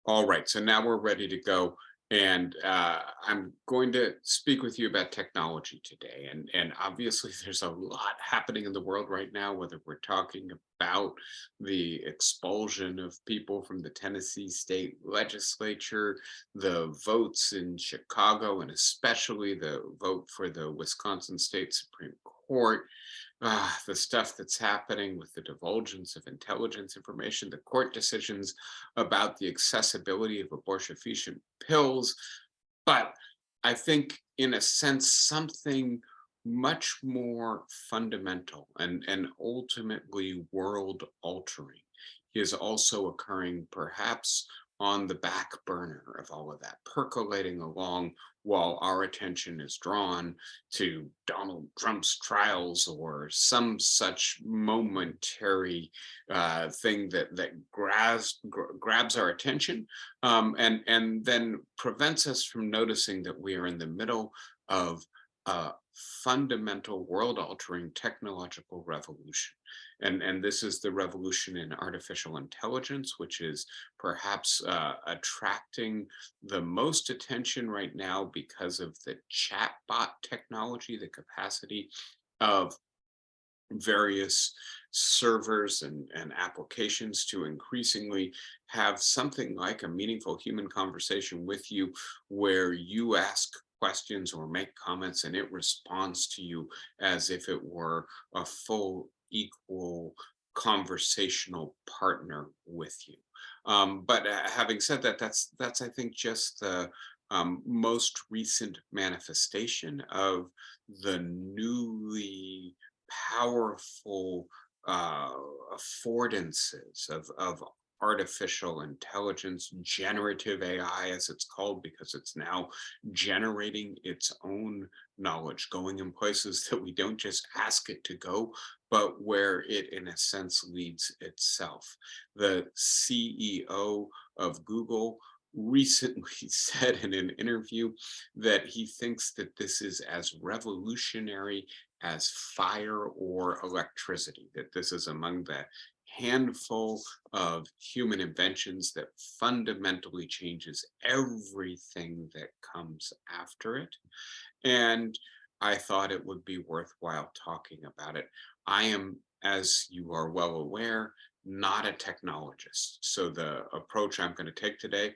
All right, so now we're ready to go. And I'm going to speak with you about technology today. And obviously, there's a lot happening in the world right now, whether we're talking about the expulsion of people from the Tennessee state legislature, the votes in Chicago, and especially the vote for the Wisconsin State Supreme Court. The stuff that's happening with the divulgence of intelligence information, the court decisions about the accessibility of abortifacient pills. But I think, in a sense, something much more fundamental and ultimately world altering is also occurring, perhaps on the back burner of all of that, percolating along while our attention is drawn to Donald Trump's trials or some such momentary thing that grabs our attention, and then prevents us from noticing that we are in the middle of a fundamental world-altering technological revolution. And this is the revolution in artificial intelligence, which is perhaps attracting the most attention right now because of the chatbot technology, the capacity of various servers and applications to increasingly have something like a meaningful human conversation with you, where you ask questions or make comments and it responds to you as if it were a full equal conversational partner with you. But having said that, that's I think just the most recent manifestation of the newly powerful uh, affordances of artificial intelligence, generative AI, as it's called, because it's now generating its own knowledge, going in places that we don't just ask it to go, but where it, in a sense, leads itself. The CEO of Google recently said in an interview that he thinks that this is as revolutionary as fire or electricity, that this is among the handful of human inventions that fundamentally changes everything that comes after it. And I thought it would be worthwhile talking about it. I am, as you are well aware, not a technologist. So the approach I'm going to take today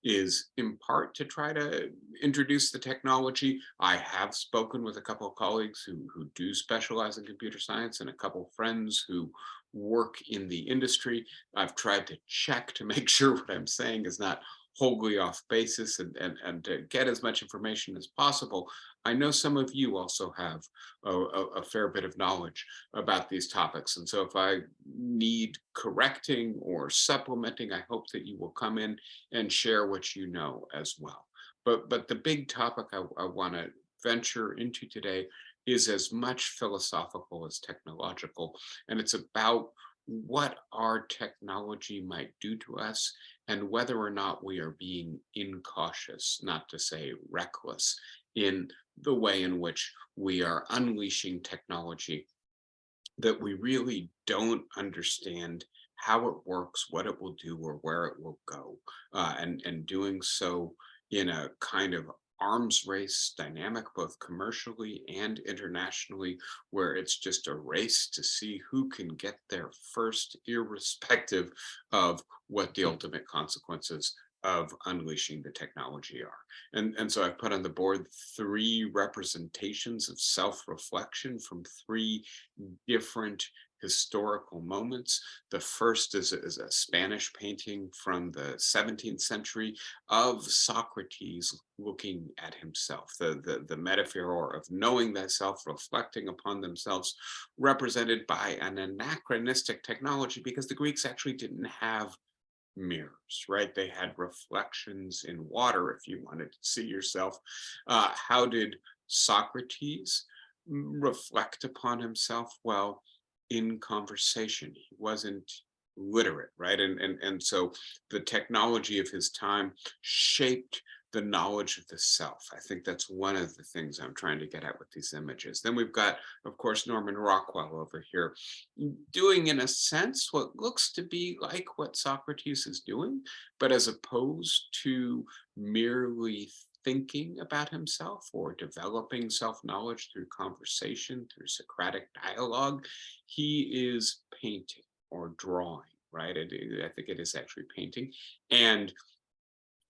is in part to try to introduce the technology. I have spoken with a couple of colleagues who do specialize in computer science and a couple of friends who work in the industry. I've tried to check to make sure what I'm saying is not wholly off basis, and to get as much information as possible. I know some of you also have a fair bit of knowledge about these topics. And so if I need correcting or supplementing, I hope that you will come in and share what you know as well. But the big topic I want to venture into today is as much philosophical as technological, and it's about what our technology might do to us and whether or not we are being incautious, not to say reckless, in the way in which we are unleashing technology that we really don't understand how it works, what it will do, or where it will go, and doing so in a kind of arms race dynamic, both commercially and internationally, where it's just a race to see who can get there first, irrespective of what the ultimate consequences of unleashing the technology are. And so I've put on the board three representations of self-reflection from three different historical moments. The first is a Spanish painting from the 17th century of Socrates looking at himself, the metaphor of knowing thyself, reflecting upon themselves, represented by an anachronistic technology, because the Greeks actually didn't have mirrors, right? They had reflections in water if you wanted to see yourself. How did Socrates reflect upon himself? Well, in conversation. He wasn't literate, right? And so the technology of his time shaped the knowledge of the self. I think that's one of the things I'm trying to get at with these images. Then we've got, of course, Norman Rockwell over here doing, in a sense, what looks to be like what Socrates is doing, but as opposed to merely thinking about himself or developing self-knowledge through conversation, through Socratic dialogue, he is painting or drawing, right? I think it is actually painting. And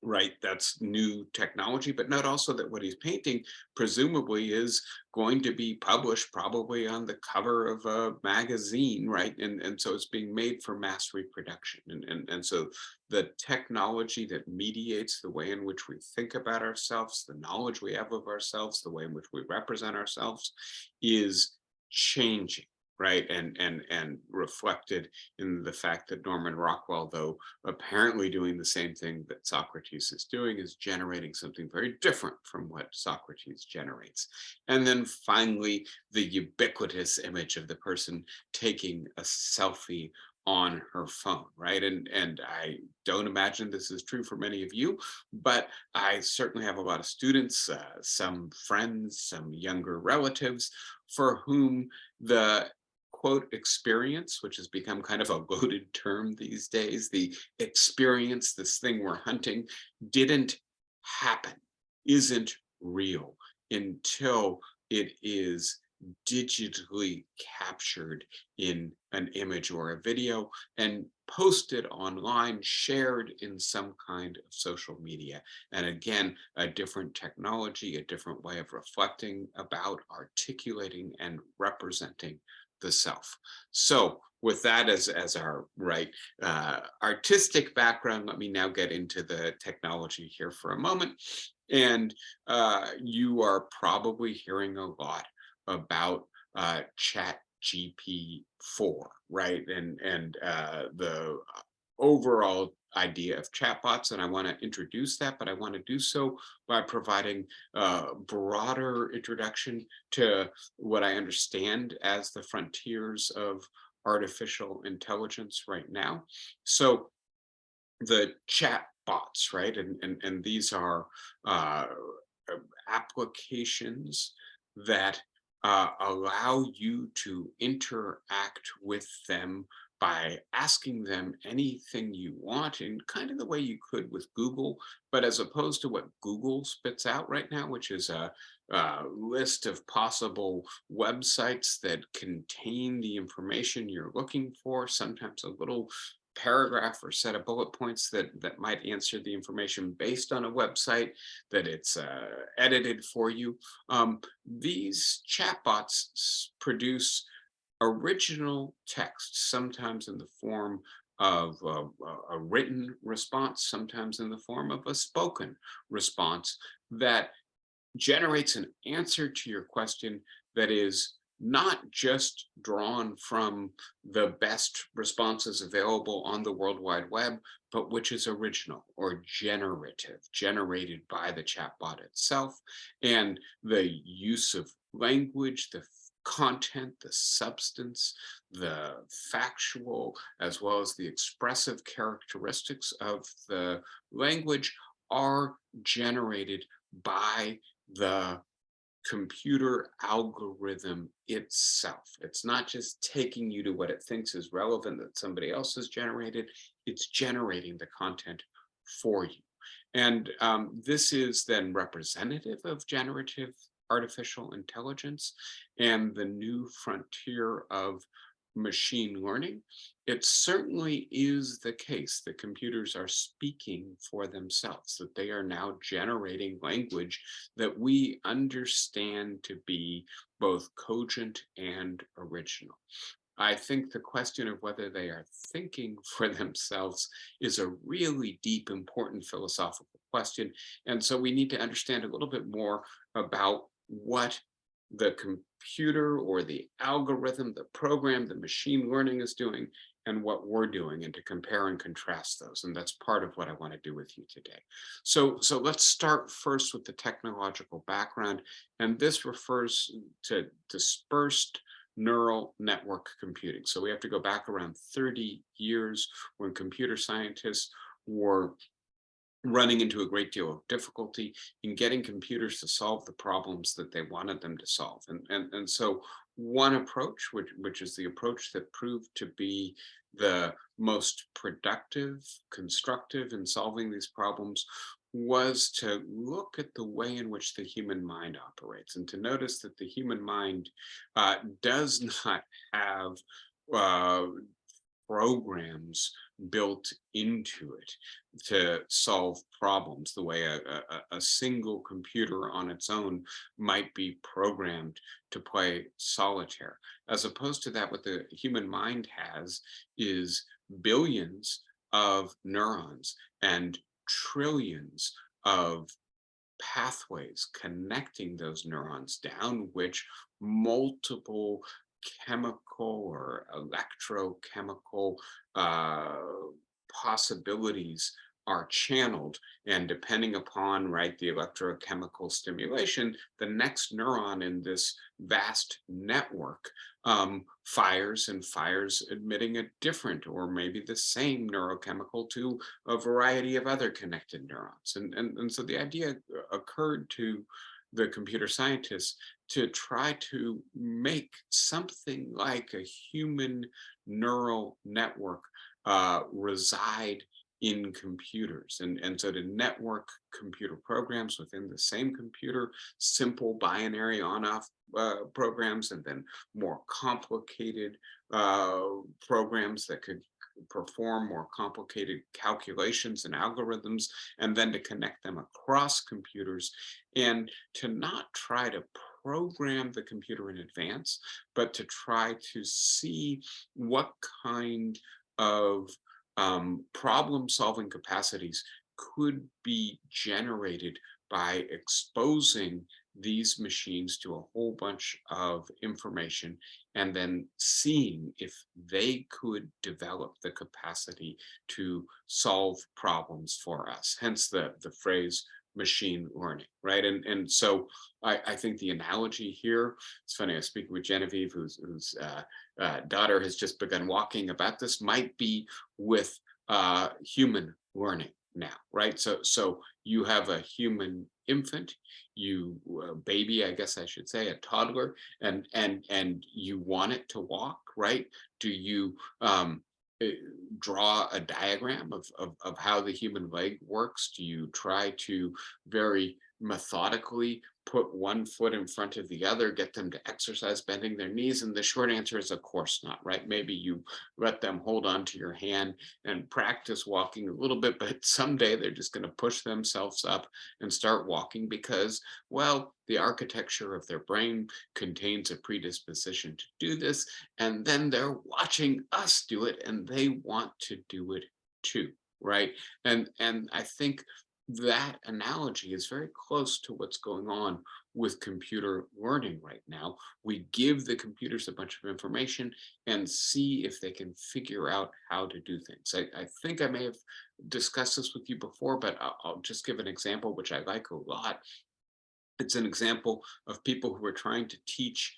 right, that's new technology, but not also that what he's painting presumably is going to be published probably on the cover of a magazine, right? And so it's being made for mass reproduction. And so the technology that mediates the way in which we think about ourselves, the knowledge we have of ourselves, the way in which we represent ourselves is changing, right? And reflected in the fact that Norman Rockwell, though apparently doing the same thing that Socrates is doing, is generating something very different from what Socrates generates. And then finally, the ubiquitous image of the person taking a selfie on her phone, right? And I don't imagine this is true for many of you, but I certainly have a lot of students, some friends, some younger relatives for whom the quote experience, which has become kind of a loaded term these days, the experience, this thing we're hunting, didn't happen, isn't real until it is digitally captured in an image or a video and posted online, shared in some kind of social media. And again, a different technology, a different way of reflecting about, articulating, and representing the self. So with that as our artistic background, let me now get into the technology here for a moment. And you are probably hearing a lot about Chat GP4, right? And the overall idea of chatbots, and I want to introduce that, but I want to do so by providing a broader introduction to what I understand as the frontiers of artificial intelligence right now. So the chat bots, right? And these are applications that allow you to interact with them by asking them anything you want in kind of the way you could with Google, but as opposed to what Google spits out right now, which is a list of possible websites that contain the information you're looking for, sometimes a little paragraph or set of bullet points that might answer the information based on a website that it's edited for you. These chatbots produce original text, sometimes in the form of a written response, sometimes in the form of a spoken response that generates an answer to your question that is not just drawn from the best responses available on the World Wide Web, but which is original or generative, generated by the chatbot itself. And the use of language, the content, the substance, the factual, as well as the expressive characteristics of the language are generated by the computer algorithm itself. It's not just taking you to what it thinks is relevant that somebody else has generated, it's generating the content for you. And this is then representative of generative artificial intelligence and the new frontier of machine learning. It certainly is the case that computers are speaking for themselves, that they are now generating language that we understand to be both cogent and original. I think the question of whether they are thinking for themselves is a really deep, important philosophical question. And so we need to understand a little bit more about what the computer or the algorithm, the program, the machine learning is doing, and what we're doing, and to compare and contrast those. And that's part of what I want to do with you today. So let's start first with the technological background. And this refers to dispersed neural network computing. So we have to go back around 30 years when computer scientists were running into a great deal of difficulty in getting computers to solve the problems that they wanted them to solve. And so one approach, which is the approach that proved to be the most productive, constructive in solving these problems, was to look at the way in which the human mind operates and to notice that the human mind does not have uh, programs built into it to solve problems the way a single computer on its own might be programmed to play solitaire. As opposed to that, what the human mind has is billions of neurons and trillions of pathways connecting those neurons, down which multiple chemical or electrochemical uh, possibilities are channeled. And depending upon, right, the electrochemical stimulation, the next neuron in this vast network fires and fires, emitting a different or maybe the same neurochemical to a variety of other connected neurons. And so the idea occurred to the computer scientists to try to make something like a human neural network reside in computers. And so to network computer programs within the same computer, simple binary on-off programs, and then more complicated uh, programs that could perform more complicated calculations and algorithms, and then to connect them across computers, and to not try to program the computer in advance, but to try to see what kind of problem solving capacities could be generated by exposing these machines to a whole bunch of information and then seeing if they could develop the capacity to solve problems for us. Hence the phrase machine learning, right? And so I think the analogy here, it's funny, I was speaking with Genevieve, whose daughter has just begun walking, about this, might be with human learning now, right? So you have a human infant, you baby, I guess I should say, a toddler, and you want it to walk, right? Do you eh, draw a diagram of how the human leg works? Do you try to very methodically put one foot in front of the other, get them to exercise bending their knees? And the short answer is, of course not, right? Maybe you let them hold on to your hand and practice walking a little bit, but someday they're just going to push themselves up and start walking because, well, the architecture of their brain contains a predisposition to do this. And then they're watching us do it and they want to do it too, right? And I think that analogy is very close to what's going on with computer learning right now. We give the computers a bunch of information and see if they can figure out how to do things. I think I may have discussed this with you before, but I'll just give an example, which I like a lot. It's an example of people who are trying to teach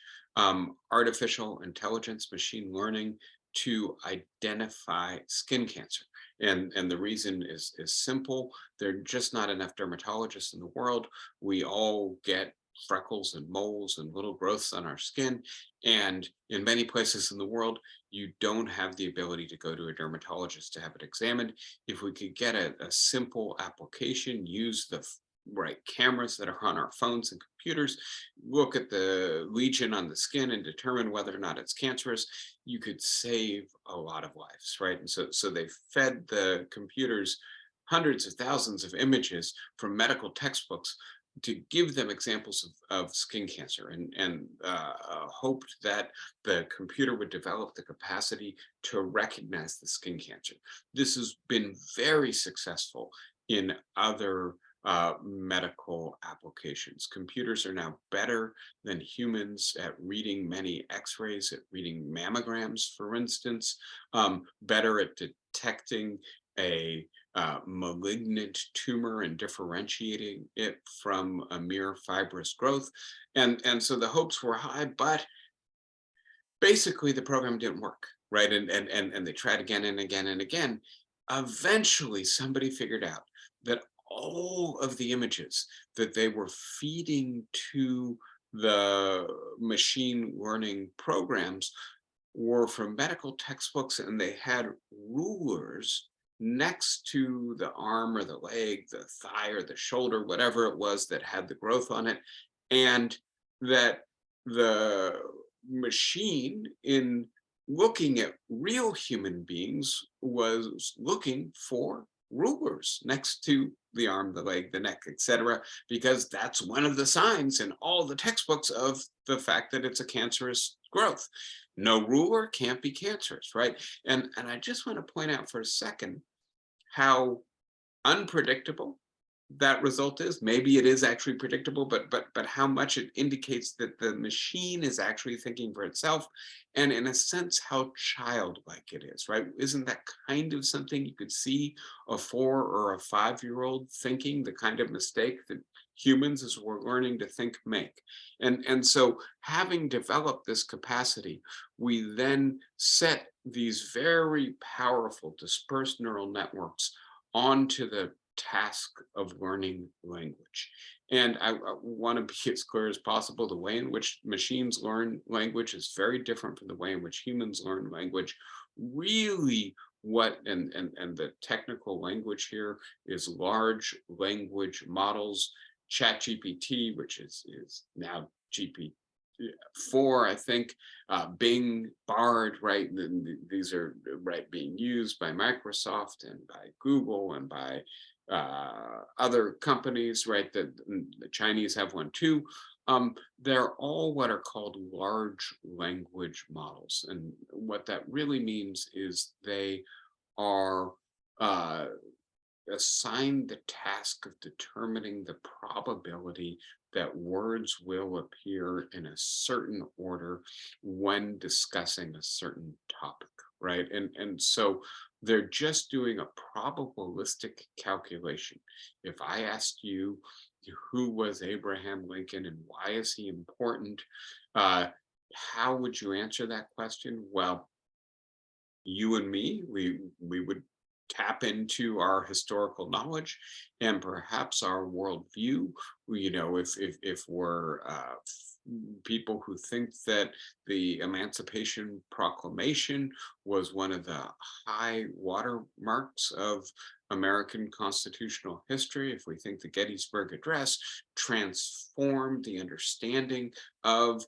artificial intelligence, machine learning, to identify skin cancer. And the reason is simple. There are just not enough dermatologists in the world. We all get freckles and moles and little growths on our skin. And in many places in the world, you don't have the ability to go to a dermatologist to have it examined. If we could get a simple application, use the right cameras that are on our phones and computers, look at the lesion on the skin and determine whether or not it's cancerous, you could save a lot of lives, right? And so they fed the computers hundreds of thousands of images from medical textbooks to give them examples of skin cancer, and hoped that the computer would develop the capacity to recognize the skin cancer. This has been very successful in other medical applications. Computers are now better than humans at reading many x-rays, at reading mammograms, for instance, better at detecting a malignant tumor and differentiating it from a mere fibrous growth. And so the hopes were high, but basically the program didn't work, right? And they tried again and again and again. Eventually somebody figured out that all of the images that they were feeding to the machine learning programs were from medical textbooks, and they had rulers next to the arm or the leg, the thigh or the shoulder, whatever it was that had the growth on it, and that the machine, in looking at real human beings, was looking for rulers next to the arm, the leg, the neck, etc., because that's one of the signs in all the textbooks of the fact that it's a cancerous growth. No ruler, can't be cancerous, right? And I just want to point out for a second how unpredictable that result is. Maybe it is actually predictable, but how much it indicates that the machine is actually thinking for itself, and in a sense how childlike it is, right? Isn't that kind of something you could see a 4 or a 5-year-old thinking, the kind of mistake that humans, as we're learning to think, make? And so, having developed this capacity, we then set these very powerful dispersed neural networks onto the task of learning language. And I want to be as clear as possible. The way in which machines learn language is very different from the way in which humans learn language. Really, what and the technical language here is large language models, ChatGPT, which is now GPT-4, I think, Bing, Bard, right? These are right being used by Microsoft and by Google and by other companies, right? The Chinese have one too. They're all what are called large language models. And what that really means is they are assigned the task of determining the probability that words will appear in a certain order when discussing a certain topic, right? And so they're just doing a probabilistic calculation. If I asked you, who was Abraham Lincoln and why is he important, uh, how would you answer that question? Well, you and me, we would tap into our historical knowledge and perhaps our worldview. If we're people who think that the Emancipation Proclamation was one of the high watermarks of American constitutional history, if we think the Gettysburg Address transformed the understanding of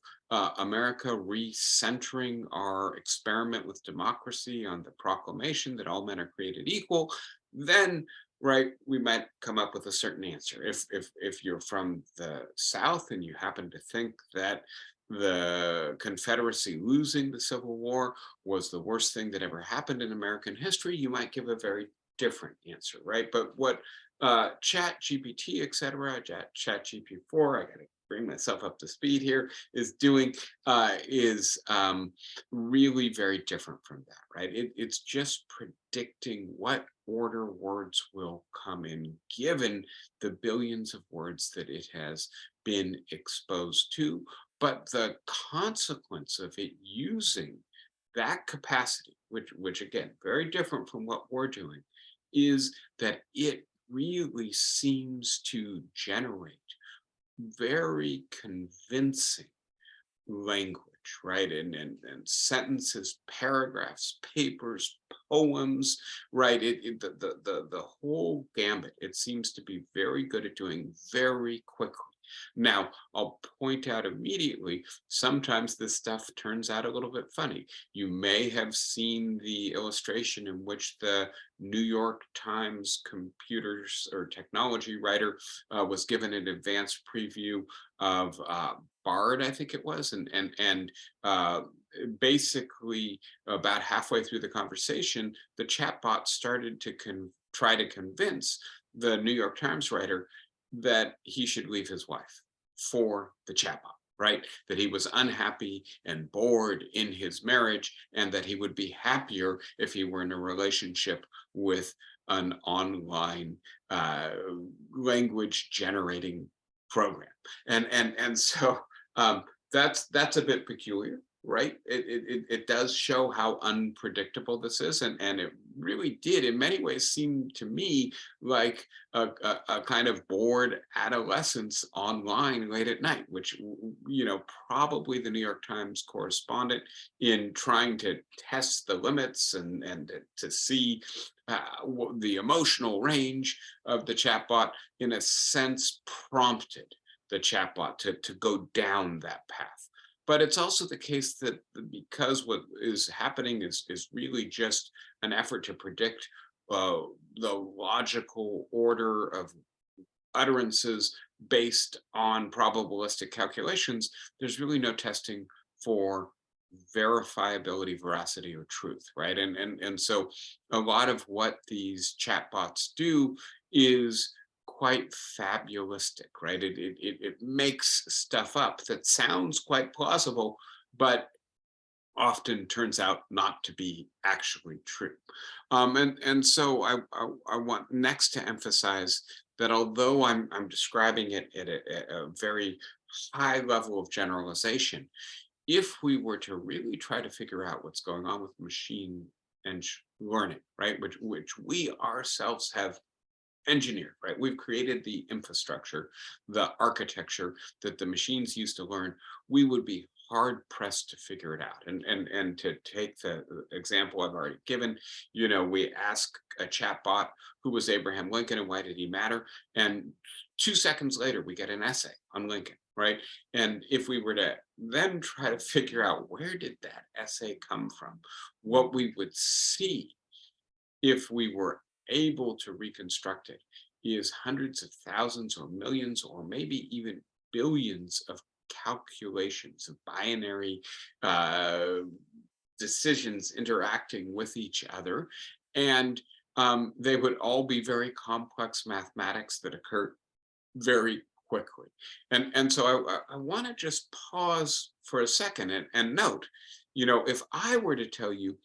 America, recentering our experiment with democracy on the proclamation that all men are created equal, then, right, we might come up with a certain answer. If you're from the South and you happen to think that the Confederacy losing the Civil War was the worst thing that ever happened in American history, you might give a very different answer, right? But what Chat GPT, et cetera, Chat GPT-4, I got to bring myself up to speed here, is doing is really very different from that, right? It's just predicting what order words will come in given the billions of words that it has been exposed to. But the consequence of it using that capacity, which again, very different from what we're doing, is that it really seems to generate very convincing language, right? And sentences, paragraphs, papers, poems, right? The whole gambit. It seems to be very good at doing very quickly. Now, I'll point out immediately, sometimes this stuff turns out a little bit funny. You may have seen the illustration in which the New York Times computers or technology writer was given an advanced preview of Bard, I think it was, and basically about halfway through the conversation, the chatbot started to try to convince the New York Times writer that he should leave his wife for the chatbot, right? That he was unhappy and bored in his marriage, and that he would be happier if he were in a relationship with an online language generating program. And so that's a bit peculiar. right? It does show how unpredictable this is, and it really did, in many ways, seem to me like a kind of bored adolescence online late at night, which probably the New York Times correspondent in trying to test the limits and to see the emotional range of the chatbot, in a sense, prompted the chatbot to go down that path. But it's also the case that because what is happening is really just an effort to predict uh, the logical order of utterances based on probabilistic calculations, there's really no testing for verifiability, veracity, or truth, right? And so a lot of what these chatbots do is quite fabulistic, right? It makes stuff up that sounds quite plausible, but often turns out not to be actually true. And so I want next to emphasize that although I'm describing it at a very high level of generalization, if we were to really try to figure out what's going on with machine and learning, right, which we ourselves have engineered, right? We've created the infrastructure, the architecture that the machines use to learn. We would be hard pressed to figure it out. And to take the example I've already given, we ask a chatbot who was Abraham Lincoln and why did he matter, and 2 seconds later we get an essay on Lincoln, right? And if we were to then try to figure out where did that essay come from, what we would see if we were able to reconstruct it is hundreds of thousands or millions or maybe even billions of calculations of binary uh, decisions interacting with each other. And they would all be very complex mathematics that occur very quickly. And so I want to just pause for a second and note, if I were to tell you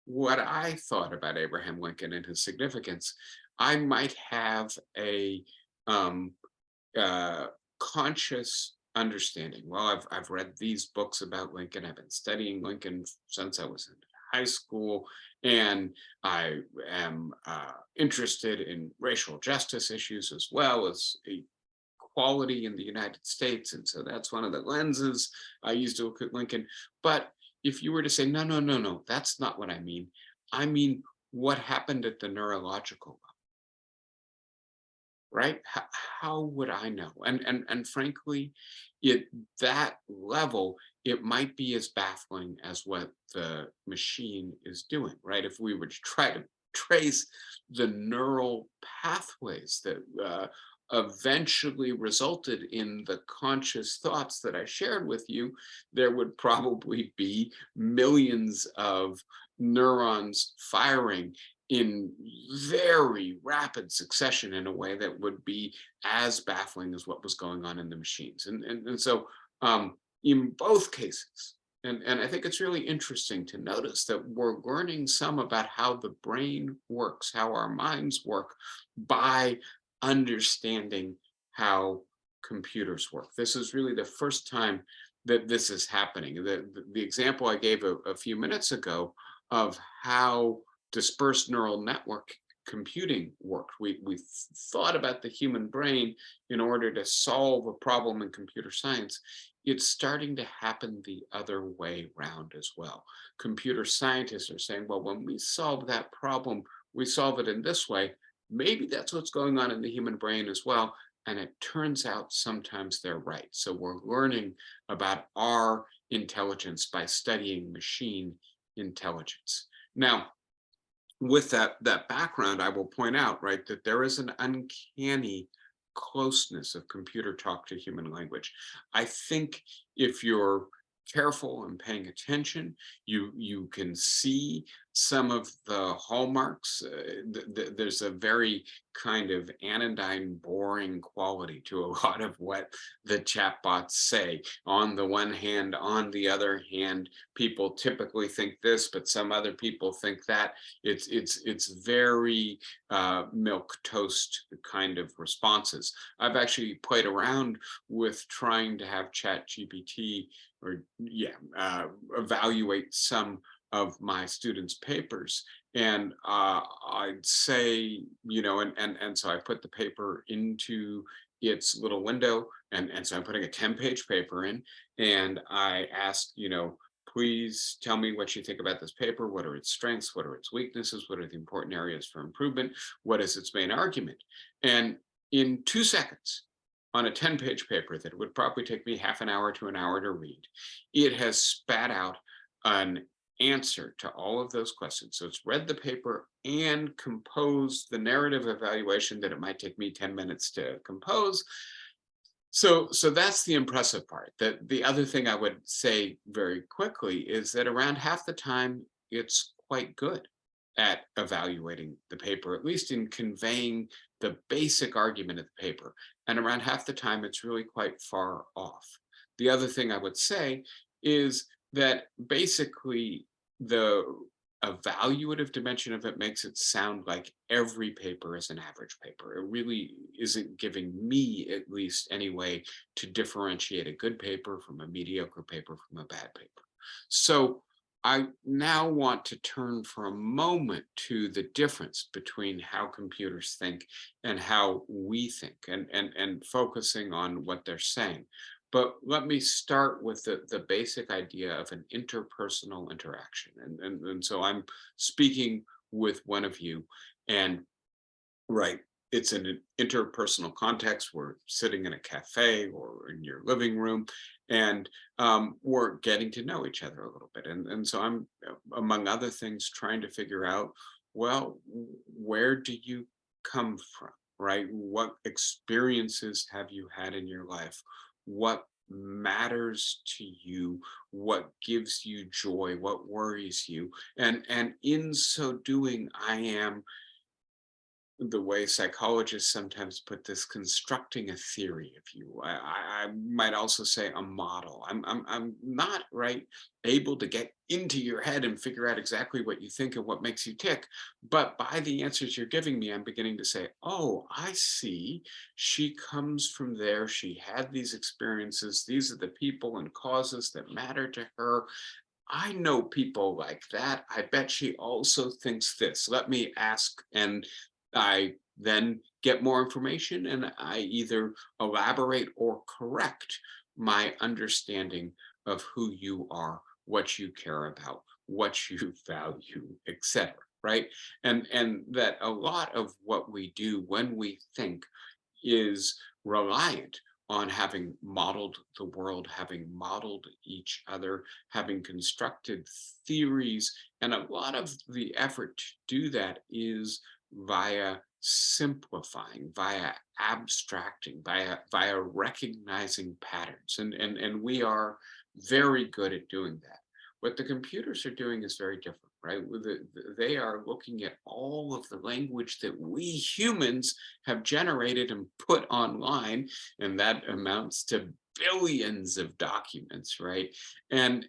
what I thought about Abraham Lincoln and his significance, I might have a um, uh, conscious understanding. Well, I've read these books about Lincoln. I've been studying Lincoln since I was in high school, and I am interested in racial justice issues as well as equality in the United States. And so that's one of the lenses I use to look at Lincoln. But if you were to say, no, no, no, no, that's not what I mean what happened at the neurological level, right? How would I know? And frankly, at that level, it might be as baffling as what the machine is doing, right? If we were to try to trace the neural pathways that eventually resulted in the conscious thoughts that I shared with you, there would probably be millions of neurons firing in very rapid succession in a way that would be as baffling as what was going on in the machines. And so in both cases, and I think it's really interesting to notice that we're learning some about how the brain works, how our minds work by understanding how computers work. This is really the first time that this is happening. The example I gave a few minutes ago of how dispersed neural network computing worked. We thought about the human brain in order to solve a problem in computer science. It's starting to happen the other way around as well. Computer scientists are saying, well, when we solve that problem, we solve it in this way. Maybe that's what's going on in the human brain as well. And it turns out sometimes they're right. So we're learning about our intelligence by studying machine intelligence. Now, with that background, I will point out, right, that there is an uncanny closeness of computer talk to human language. I think if you're careful and paying attention, you can see some of the hallmarks. There's a very kind of anodyne, boring quality to a lot of what the chatbots say. On the one hand, on the other hand, people typically think this, but some other people think that. It's very milk toast kind of responses. I've actually played around with trying to have Chat GPT or evaluate some of my students' papers. And I'd say, and so I put the paper into its little window, and so I'm putting a 10-page paper in, and I asked, please tell me what you think about this paper. What are its strengths? What are its weaknesses? What are the important areas for improvement? What is its main argument? And in 2 seconds, on a 10-page paper that would probably take me half an hour to an hour to read, it has spat out an answer to all of those questions. So it's read the paper and composed the narrative evaluation that it might take me 10 minutes to compose. So that's the impressive part. That the other thing I would say very quickly is that around half the time it's quite good at evaluating the paper, at least in conveying the basic argument of the paper. And around half the time it's really quite far off. The other thing I would say is that basically the evaluative dimension of it makes it sound like every paper is an average paper. It really isn't giving me, at least, any way to differentiate a good paper from a mediocre paper from a bad paper. So I now want to turn for a moment to the difference between how computers think and how we think, and focusing on what they're saying. But let me start with the basic idea of an interpersonal interaction. And so I'm speaking with one of you, and right, it's in an interpersonal context. We're sitting in a cafe or in your living room, and we're getting to know each other a little bit. And so I'm, among other things, trying to figure out, well, where do you come from, right? What experiences have you had in your life? What matters to you? What gives you joy? What worries you? And in so doing, I am, the way psychologists sometimes put this, constructing a theory of you. I might also say a model. I'm not right able to get into your head and figure out exactly what you think and what makes you tick. But by the answers you're giving me, I'm beginning to say, oh, I see. She comes from there. She had these experiences. These are the people and causes that matter to her. I know people like that. I bet she also thinks this. Let me ask. And I then get more information, and I either elaborate or correct my understanding of who you are, what you care about, what you value, etc. Right? And that a lot of what we do when we think is reliant on having modeled the world, having modeled each other, having constructed theories. And a lot of the effort to do that is via simplifying, via abstracting, via recognizing patterns. And we are very good at doing that. What the computers are doing is very different, right? They are looking at all of the language that we humans have generated and put online, and that amounts to billions of documents, right? And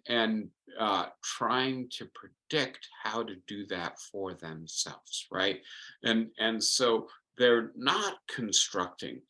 trying to predict how to do that for themselves, right? And so they're not constructing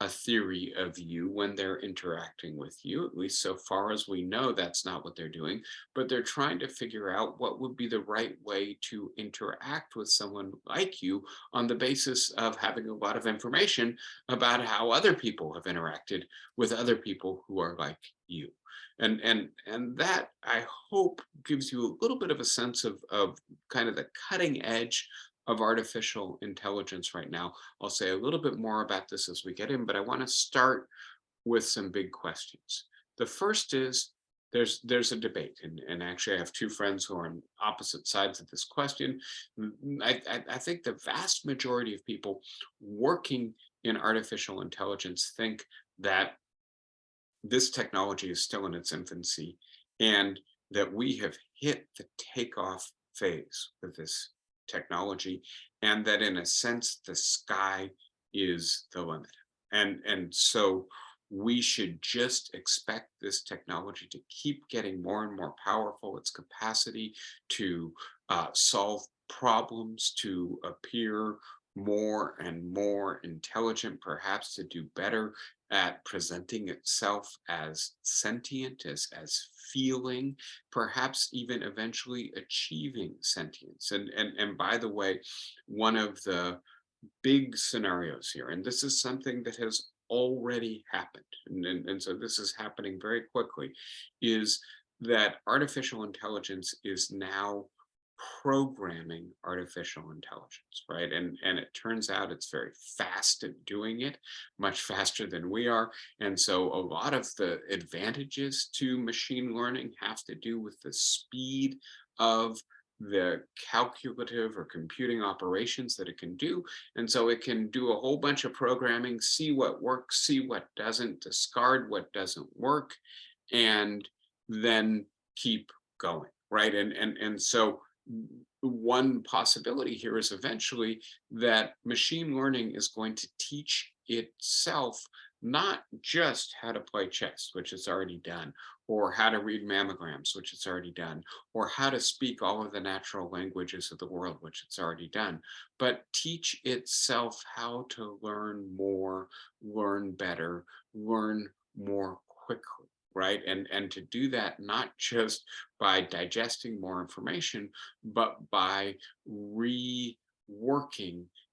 a theory of you when they're interacting with you, at least so far as we know. That's not what they're doing, but they're trying to figure out what would be the right way to interact with someone like you on the basis of having a lot of information about how other people have interacted with other people who are like you. And that, I hope, gives you a little bit of a sense of kind of the cutting edge of artificial intelligence right now. I'll say a little bit more about this as we get in, but I want to start with some big questions. The first is, there's a debate, and actually I have two friends who are on opposite sides of this question. I think the vast majority of people working in artificial intelligence think that this technology is still in its infancy, and that we have hit the takeoff phase with this technology, and that in a sense the sky is the limit. And so we should just expect this technology to keep getting more and more powerful, its capacity to solve problems, to appear more and more intelligent, perhaps to do better at presenting itself as sentient, as feeling, perhaps even eventually achieving sentience. And by the way, one of the big scenarios here, and this is something that has already happened, and so this is happening very quickly, is that artificial intelligence is now programming artificial intelligence, right? And it turns out it's very fast at doing it, much faster than we are. And so a lot of the advantages to machine learning have to do with the speed of the calculative or computing operations that it can do. And so it can do a whole bunch of programming, see what works, see what doesn't, discard what doesn't work, and then keep going, right? And so one possibility here is eventually that machine learning is going to teach itself not just how to play chess, which it's already done, or how to read mammograms, which it's already done, or how to speak all of the natural languages of the world, which it's already done, but teach itself how to learn more, learn better, learn more quickly, right? And to do that not just by digesting more information, but by reworking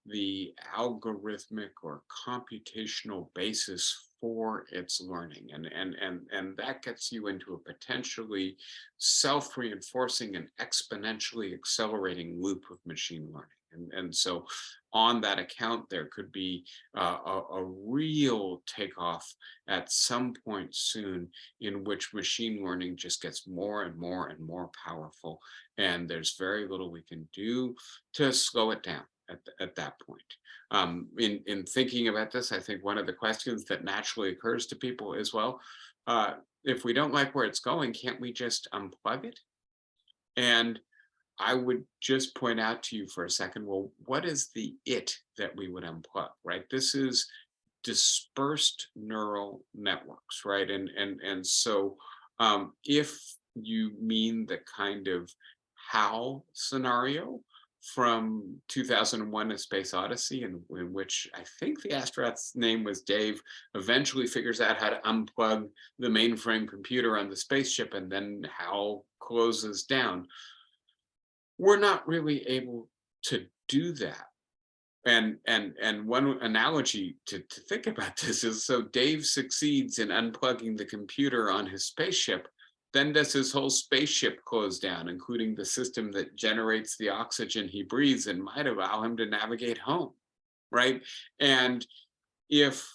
the algorithmic or computational basis for its learning. And that gets you into a potentially self-reinforcing and exponentially accelerating loop of machine learning. And so on that account, there could be a real takeoff at some point soon in which machine learning just gets more and more and more powerful. And there's very little we can do to slow it down at that point. In thinking about this, I think one of the questions that naturally occurs to people is, well, if we don't like where it's going, can't we just unplug it? And I would just point out to you for a second, well, what is the it that we would unplug, right? This is dispersed neural networks, right? And so if you mean the kind of how scenario from 2001: A Space Odyssey, in which I think the astronaut's name was Dave, eventually figures out how to unplug the mainframe computer on the spaceship, and then Hal closes down. We're not really able to do that. And one analogy to think about this is, so Dave succeeds in unplugging the computer on his spaceship, then does his whole spaceship close down, including the system that generates the oxygen he breathes and might allow him to navigate home, right? And if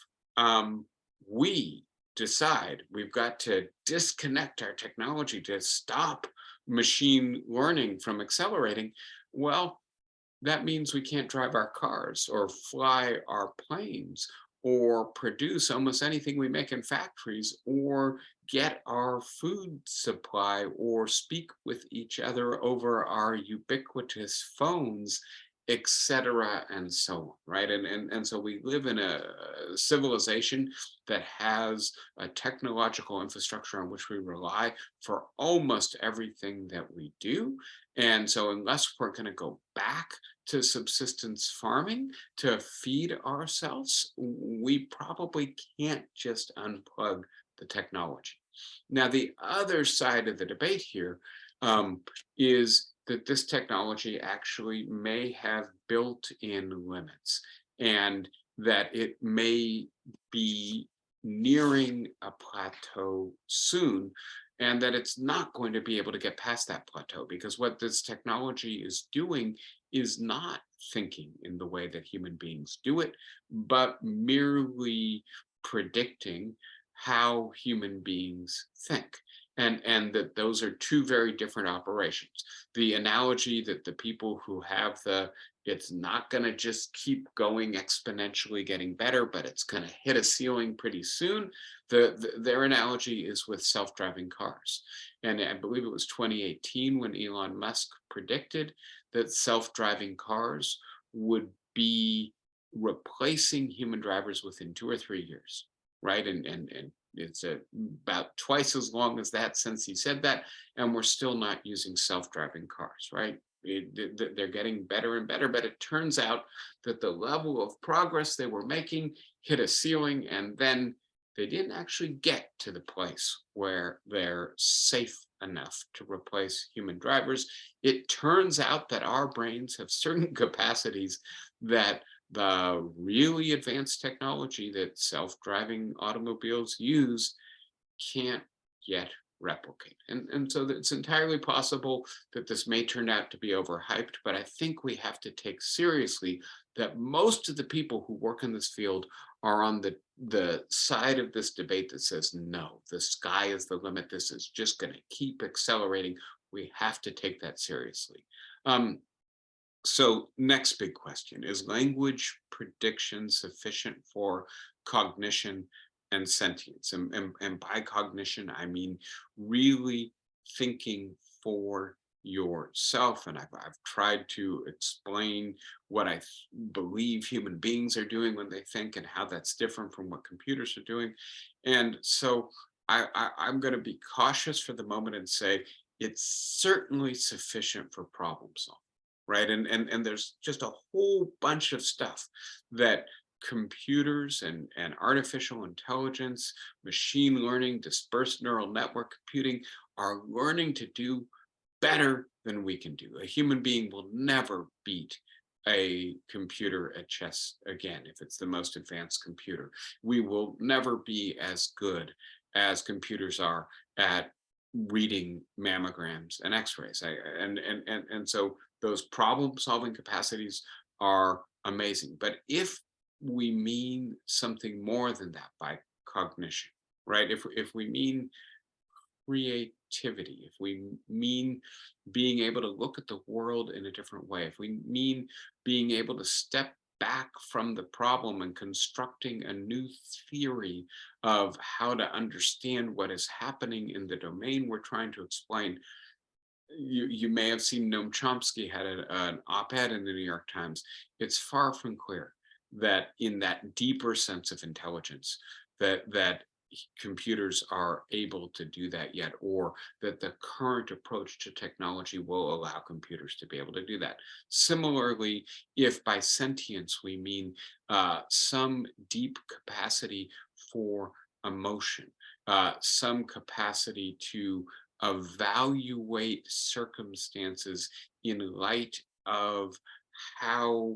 we decide we've got to disconnect our technology to stop machine learning from accelerating, well, that means we can't drive our cars or fly our planes or produce almost anything we make in factories or get our food supply or speak with each other over our ubiquitous phones, etc., and so on, right? And so we live in a civilization that has a technological infrastructure on which we rely for almost everything that we do. And so unless we're going to go back to subsistence farming to feed ourselves, we probably can't just unplug the technology. Now, the other side of the debate here is that this technology actually may have built-in limits, and that it may be nearing a plateau soon, and that it's not going to be able to get past that plateau, because what this technology is doing is not thinking in the way that human beings do it, but merely predicting how human beings think. And that those are two very different operations. The analogy that the people who have the It's not going to just keep going exponentially getting better, but it's going to hit a ceiling pretty soon. Their analogy is with self-driving cars. And I believe it was 2018 when Elon Musk predicted that self-driving cars would be replacing human drivers within 2 or 3 years, right? And it's about twice as long as that since he said that, and we're still not using self-driving cars, right? They're getting better and better, but it turns out that the level of progress they were making hit a ceiling, and then they didn't actually get to the place where they're safe enough to replace human drivers. It turns out that our brains have certain capacities that the really advanced technology that self-driving automobiles use can't yet replicate. And so it's entirely possible that this may turn out to be overhyped, but I think we have to take seriously that most of the people who work in this field are on the side of this debate that says, no, the sky is the limit. This is just going to keep accelerating. We have to take that seriously. So next big question, is language prediction sufficient for cognition and sentience? And by cognition, I mean really thinking for yourself. And I've tried to explain what believe human beings are doing when they think and how that's different from what computers are doing. And so I'm going to be cautious for the moment and say it's certainly sufficient for problem solving, right? And there's just a whole bunch of stuff that computers and artificial intelligence, machine learning, dispersed neural network computing are learning to do better than we can do. A human being will never beat a computer at chess again if it's the most advanced computer. We will never be as good as computers are at reading mammograms and x-rays. And so those problem solving capacities are amazing. But if we mean something more than that by cognition, right? If we mean creativity, if we mean being able to look at the world in a different way, if we mean being able to step back from the problem and constructing a new theory of how to understand what is happening in the domain we're trying to explain. You may have seen Noam Chomsky had an op-ed in the New York Times. It's far from clear that in that deeper sense of intelligence, that computers are able to do that yet, or that the current approach to technology will allow computers to be able to do that. Similarly, if by sentience we mean some deep capacity for emotion, some capacity to evaluate circumstances in light of how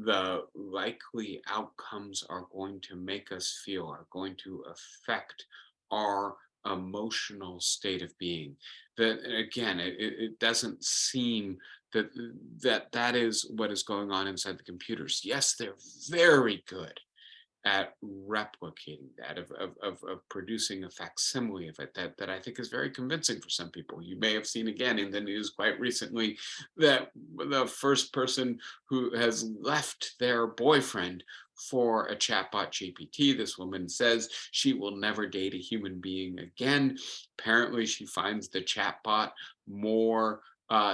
the likely outcomes are going to make us feel, are going to affect our emotional state of being. That again, it doesn't seem that is what is going on inside the computers. Yes, they're very good at replicating that, of producing a facsimile of it that I think is very convincing for some people. You may have seen again in the news quite recently that the first person who has left their boyfriend for a chatbot GPT. This woman says she will never date a human being again. Apparently, she finds the chatbot more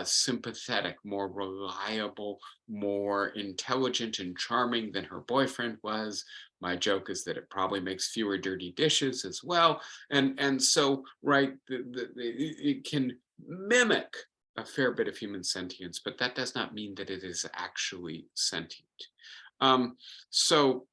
sympathetic, more reliable, more intelligent and charming than her boyfriend was. My joke is that it probably makes fewer dirty dishes as well. And so, right, it can mimic a fair bit of human sentience, but that does not mean that it is actually sentient. So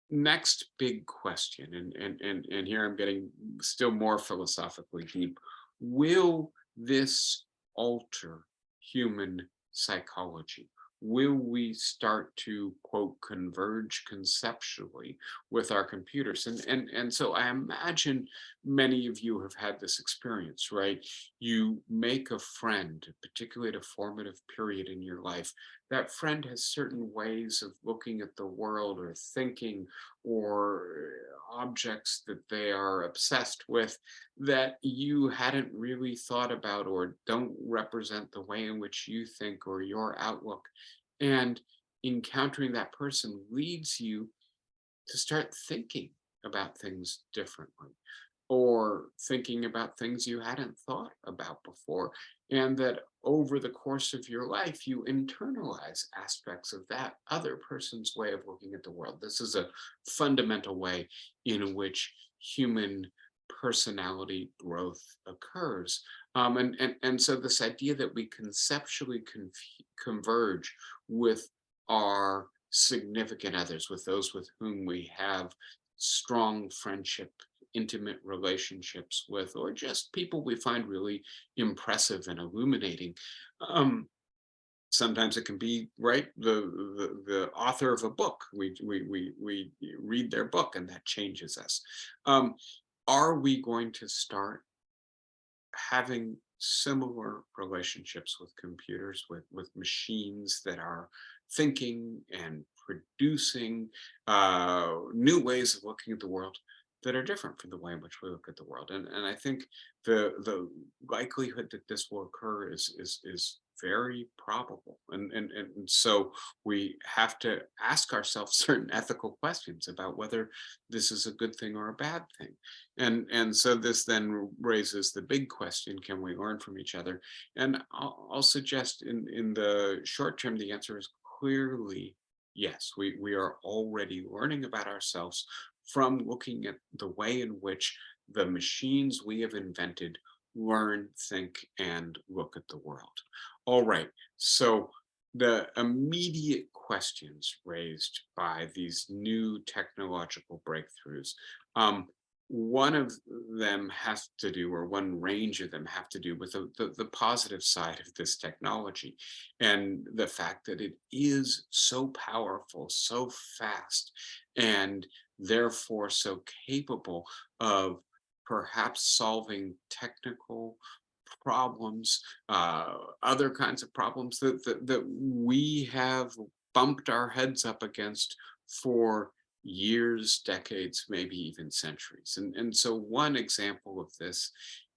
next big question, and here I'm getting still more philosophically deep. Will this alter human psychology? Will we start to, quote, converge conceptually with our computers? And so I imagine many of you have had this experience, right? You make a friend, particularly at a formative period in your life. That friend has certain ways of looking at the world or thinking, or objects that they are obsessed with, that you hadn't really thought about or don't represent the way in which you think or your outlook. And encountering that person leads you to start thinking about things differently, or thinking about things you hadn't thought about before. And that over the course of your life, you internalize aspects of that other person's way of looking at the world. This is a fundamental way in which human personality growth occurs. And so, this idea that we conceptually converge with our significant others, with those with whom we have strong friendship, intimate relationships with, or just people we find really impressive and illuminating. Um, Sometimes it can be right the author of a book. We read their book and that changes us. Um, are we going to start having similar relationships with computers, with machines that are thinking and producing new ways of looking at the world that are different from the way in which we look at the world? And I think the likelihood that this will occur is very probable. And so we have to ask ourselves certain ethical questions about whether this is a good thing or a bad thing. And so this then raises the big question: can we learn from each other? And I'll suggest in the short term, the answer is clearly yes. We are already learning about ourselves from looking at the way in which the machines we have invented learn, think, and look at the world. All right. So the immediate questions raised by these new technological breakthroughs, um, one of them has to do, or one range of them have to do with the positive side of this technology, and the fact that it is so powerful, so fast, and therefore so capable of perhaps solving technical problems, other kinds of problems that we have bumped our heads up against for years, decades, maybe even centuries. And so one example of this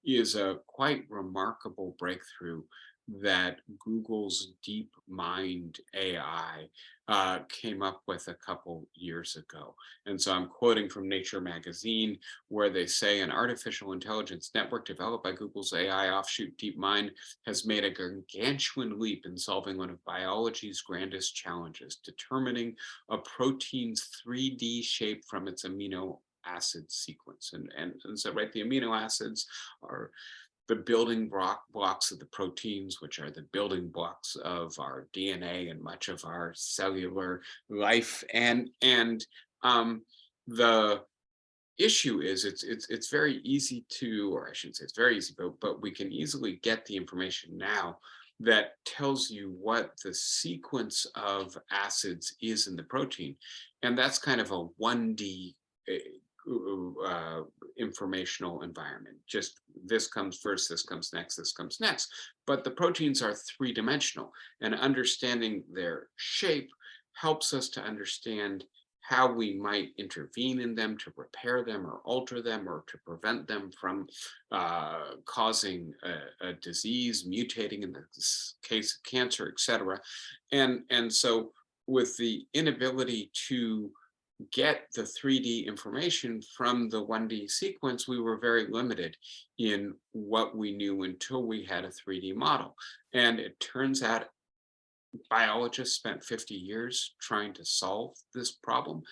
is a quite remarkable breakthrough that Google's DeepMind AI came up with a couple years ago. And so I'm quoting from Nature magazine, where they say an artificial intelligence network developed by Google's AI offshoot DeepMind has made a gargantuan leap in solving one of biology's grandest challenges: determining a protein's 3D shape from its amino acid sequence. And so, right, the amino acids are the building blocks of the proteins, which are the building blocks of our DNA and much of our cellular life. And the issue is it's very easy to, or I shouldn't say it's very easy, but we can easily get the information now that tells you what the sequence of acids is in the protein. And that's kind of a 1D informational environment. Just this comes first, this comes next, this comes next. But the proteins are three-dimensional, and understanding their shape helps us to understand how we might intervene in them to repair them or alter them or to prevent them from causing a disease, mutating in the case of cancer, etc. And so with the inability to get the 3D information from the 1D sequence, we were very limited in what we knew until we had a 3D model. And it turns out biologists spent 50 years trying to solve this problem,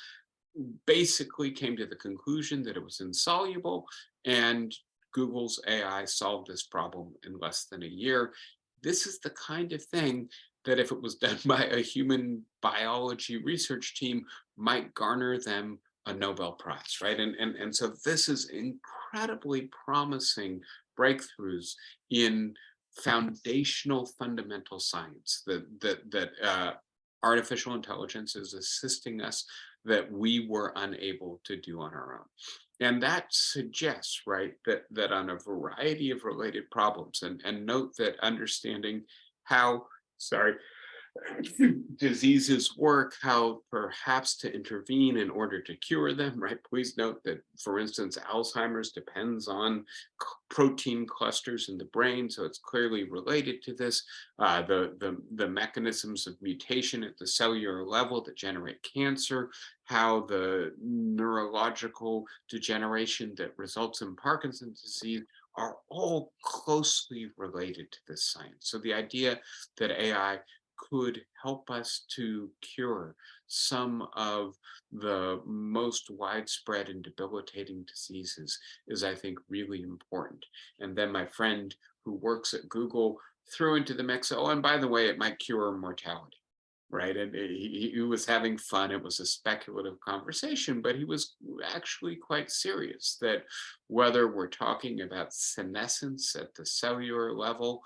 basically came to the conclusion that it was insoluble, and Google's AI solved this problem in less than a year. This is the kind of thing that, if it was done by a human biology research team, might garner them a Nobel Prize, right? And so this is incredibly promising breakthroughs in foundational fundamental science that artificial intelligence is assisting us that we were unable to do on our own. And that suggests, right, that on a variety of related problems, and note that understanding how, sorry, diseases work, how perhaps to intervene in order to cure them, right? Please note that, for instance, Alzheimer's depends on protein clusters in the brain, so it's clearly related to this. The mechanisms of mutation at the cellular level that generate cancer, how the neurological degeneration that results in Parkinson's disease are all closely related to this science. So the idea that AI could help us to cure some of the most widespread and debilitating diseases is, I think, really important. And then my friend who works at Google threw into the mix, oh, and by the way, it might cure mortality. Right. And he was having fun. It was a speculative conversation, but he was actually quite serious that whether we're talking about senescence at the cellular level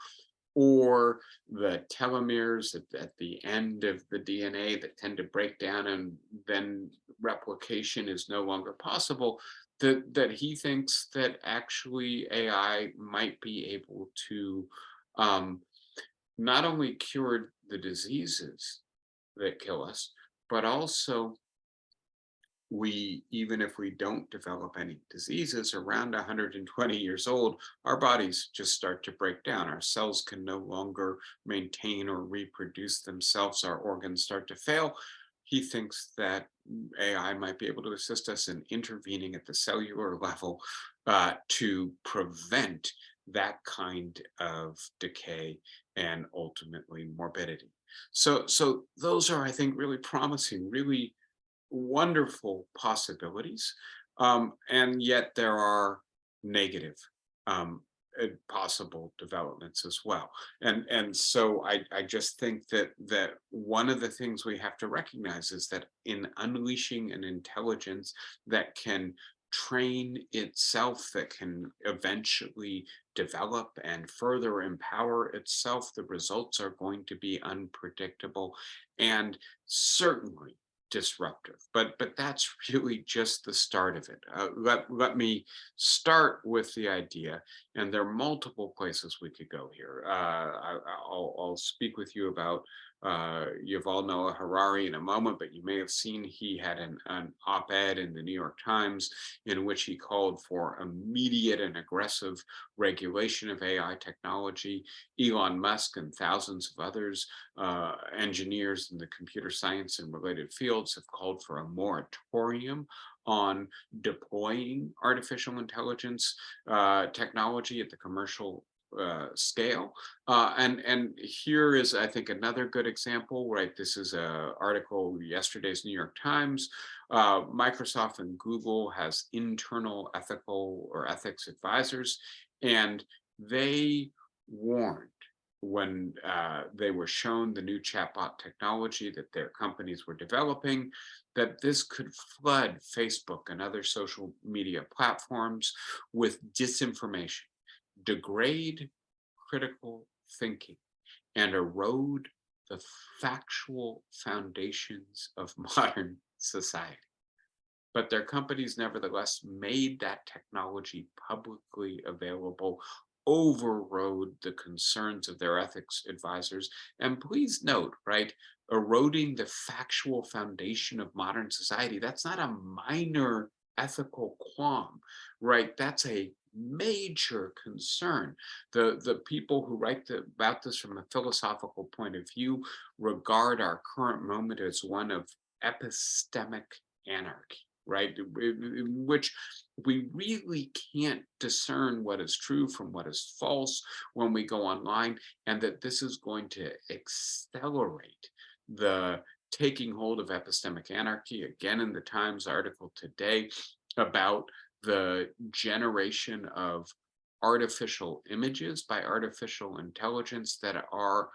or the telomeres at the end of the DNA that tend to break down and then replication is no longer possible, that he thinks that actually AI might be able to um, not only cure the diseases that kill us, but also even if we don't develop any diseases around 120 years old, our bodies just start to break down. Our cells can no longer maintain or reproduce themselves. Our organs start to fail. He thinks that AI might be able to assist us in intervening at the cellular level to prevent that kind of decay and ultimately morbidity. So those are, I think, really promising, really wonderful possibilities, and yet there are negative possible developments as well. And so I just think that one of the things we have to recognize is that in unleashing an intelligence that can train itself, that can eventually develop and further empower itself, the results are going to be unpredictable and certainly disruptive. But that's really just the start of it. Let me start with the idea, and there are multiple places we could go here. I'll speak with you about Yuval Noah Harari in a moment, but you may have seen he had an op-ed in the New York Times in which he called for immediate and aggressive regulation of AI technology. Elon Musk and thousands of others, engineers in the computer science and related fields, have called for a moratorium on deploying artificial intelligence technology at the commercial scale. And here is, I think, another good example, right? This is an article yesterday's New York Times. Microsoft and Google has internal ethical or ethics advisors, and they warned when they were shown the new chatbot technology that their companies were developing, that this could flood Facebook and other social media platforms with disinformation, degrade critical thinking, and erode the factual foundations of modern society. But their companies nevertheless made that technology publicly available, overrode the concerns of their ethics advisors. And please note, right, eroding the factual foundation of modern society, that's not a minor ethical qualm, right? That's a major concern. The people who write about this from a philosophical point of view regard our current moment as one of epistemic anarchy, right? In which we really can't discern what is true from what is false when we go online, and that this is going to accelerate the taking hold of epistemic anarchy. Again, in the Times article today about the generation of artificial images by artificial intelligence that are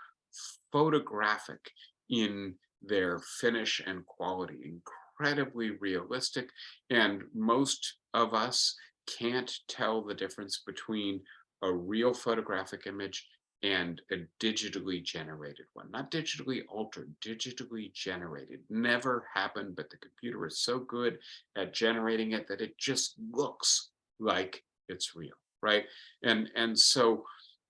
photographic in their finish and quality, incredibly realistic. And most of us can't tell the difference between a real photographic image and a digitally generated one. Not digitally altered, digitally generated. Never happened, but the computer is so good at generating it that it just looks like it's real, right? And so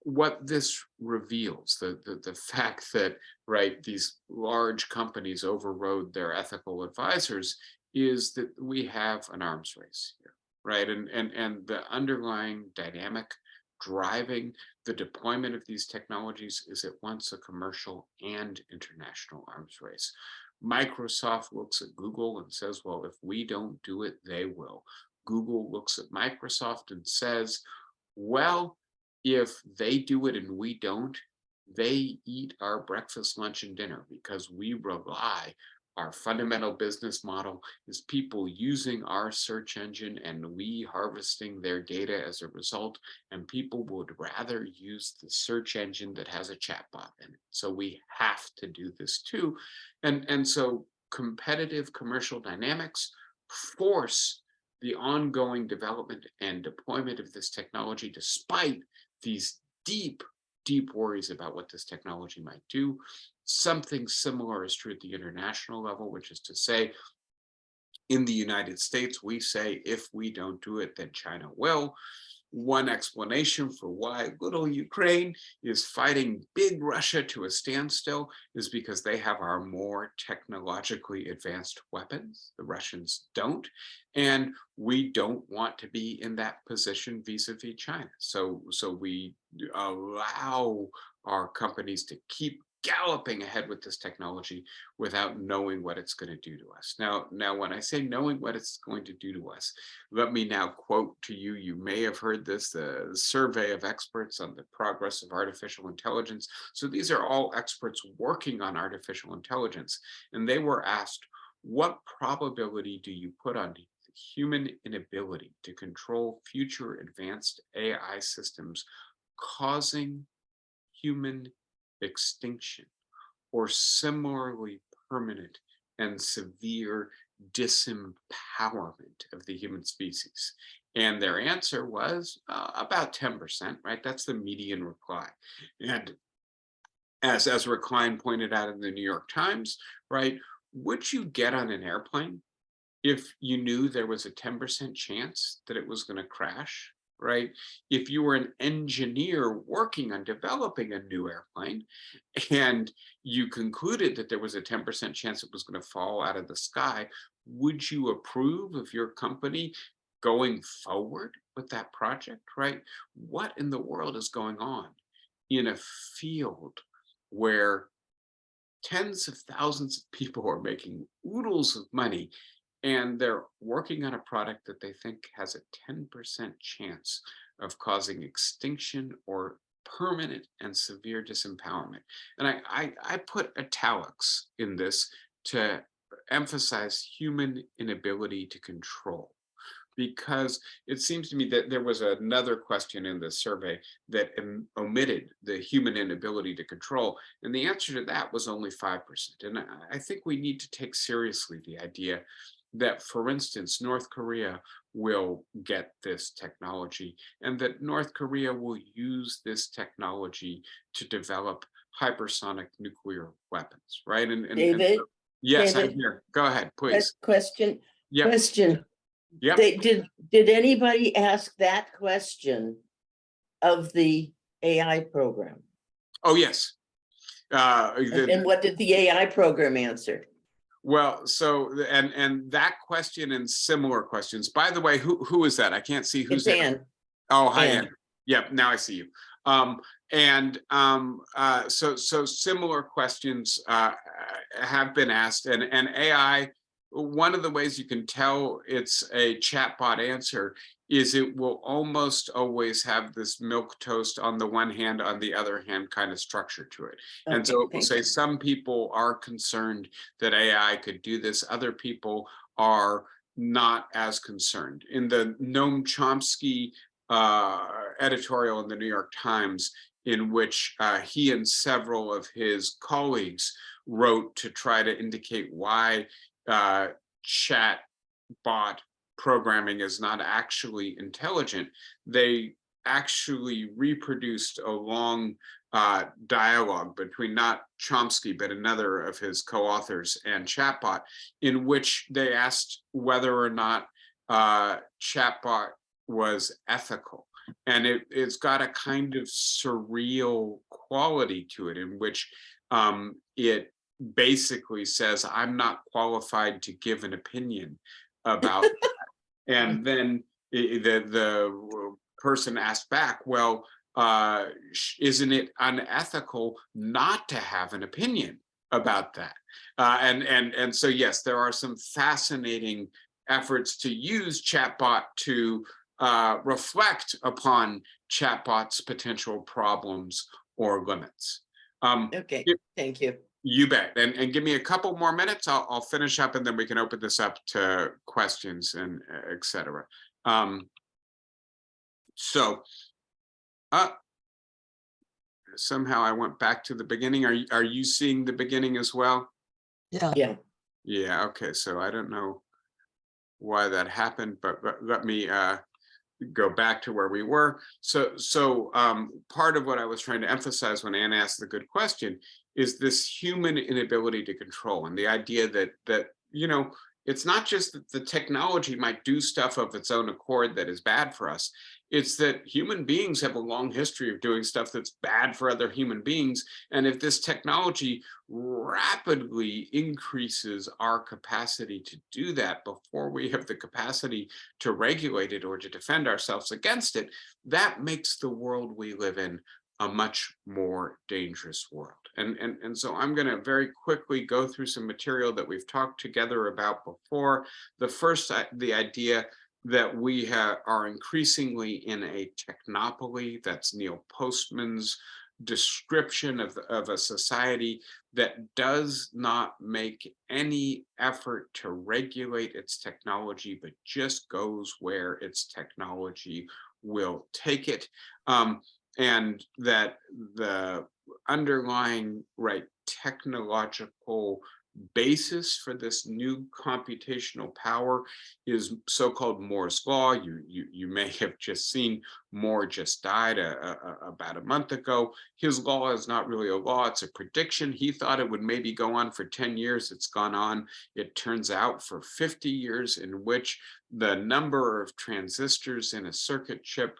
what this reveals, the fact that, right, these large companies overrode their ethical advisors, is that we have an arms race here, right? And the underlying dynamic driving the deployment of these technologies is at once a commercial and international arms race. Microsoft looks at Google and says, well, if we don't do it, they will. Google looks at Microsoft and says, well, if they do it and we don't, they eat our breakfast, lunch, and dinner, because we rely, our fundamental business model is people using our search engine and we harvesting their data as a result. And people would rather use the search engine that has a chatbot in it. So we have to do this too. And so competitive commercial dynamics force the ongoing development and deployment of this technology, despite these deep worries about what this technology might do. Something similar is true at the international level, which is to say, in the United States, we say, if we don't do it, then China will. One explanation for why little Ukraine is fighting big Russia to a standstill is because they have our more technologically advanced weapons. The Russians don't. And we don't want to be in that position vis-a-vis China. So we allow our companies to keep galloping ahead with this technology without knowing what it's going to do to us. Now, when I say knowing what it's going to do to us, let me now quote to you. You may have heard this, the survey of experts on the progress of artificial intelligence. So these are all experts working on artificial intelligence. And they were asked, what probability do you put on the human inability to control future advanced AI systems causing human extinction or similarly permanent and severe disempowerment of the human species? And their answer was about 10%, right? That's the median reply. And as Ezra Klein pointed out in the New York Times, right, would you get on an airplane if you knew there was a 10% chance that it was going to crash? Right? If you were an engineer working on developing a new airplane and you concluded that there was a 10% chance it was going to fall out of the sky, would you approve of your company going forward with that project? Right? What in the world is going on in a field where tens of thousands of people are making oodles of money, and they're working on a product that they think has a 10% chance of causing extinction or permanent and severe disempowerment? And I put italics in this to emphasize human inability to control, because it seems to me that there was another question in the survey that omitted the human inability to control. And the answer to that was only 5%. And I think we need to take seriously the idea that, for instance, North Korea will get this technology and that North Korea will use this technology to develop hypersonic nuclear weapons, right? And David, yes, I'm David, here. Go ahead, please. question. Yep. Question. Yep. Did anybody ask that question of the AI program? Oh, yes. And what did the AI program answer? Well, so and that question and similar questions. By the way, who is that? I can't see who's It's there. Ann. Oh, hi, Ann. Ann. Yep, now I see you. So similar questions have been asked, and AI. One of the ways you can tell it's a chatbot answer is it will almost always have this milk toast on the one hand, on the other hand kind of structure to it. And so it will say some people are concerned that AI could do this, other people are not as concerned. In the Noam Chomsky editorial in the New York Times, in which he and several of his colleagues wrote to try to indicate why chat bot programming is not actually intelligent, they actually reproduced a long dialogue between not Chomsky, but another of his co-authors and chatbot, in which they asked whether or not chatbot was ethical. and it's got a kind of surreal quality to it, in which it basically says, I'm not qualified to give an opinion about. And then the person asked back, well, isn't it unethical not to have an opinion about that? And so yes, there are some fascinating efforts to use chatbot to reflect upon chatbot's potential problems or limits. Okay, thank you. You bet. And give me a couple more minutes. I'll finish up, and then we can open this up to questions and et cetera. Um, so uh, somehow I went back to the beginning. Are you seeing the beginning as well? Yeah. Yeah, Yeah. Okay. So I don't know why that happened, but let me go back to where we were. So part of what I was trying to emphasize when Anne asked the good question is this human inability to control, and the idea that it's not just that the technology might do stuff of its own accord that is bad for us. It's that human beings have a long history of doing stuff that's bad for other human beings. And if this technology rapidly increases our capacity to do that before we have the capacity to regulate it or to defend ourselves against it, that makes the world we live in a much more dangerous world. And so I'm going to very quickly go through some material that we've talked together about before. The first, the idea that we are increasingly in a technopoly. That's Neil Postman's description of a society that does not make any effort to regulate its technology, but just goes where its technology will take it. And that the underlying technological basis for this new computational power is so-called Moore's law. You may have just seen Moore just died about a month ago. His law is not really a law, it's a prediction. He thought it would maybe go on for 10 years. It's gone on, it turns out, for 50 years, in which the number of transistors in a circuit chip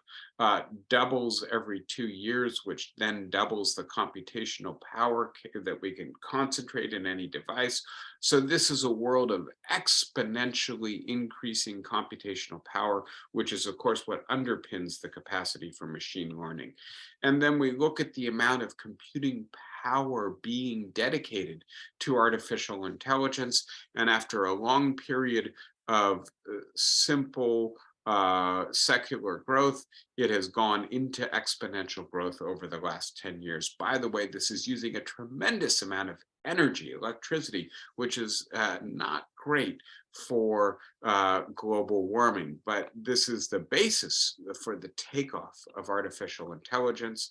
doubles every 2 years, which then doubles the computational power that we can concentrate in any device. So this is a world of exponentially increasing computational power, which is, of course, what underpins the capacity for machine learning. And then we look at the amount of computing power being dedicated to artificial intelligence. And after a long period of simple secular growth, it has gone into exponential growth over the last 10 years. By the way, this is using a tremendous amount of energy, electricity, which is not great for global warming, but this is the basis for the takeoff of artificial intelligence.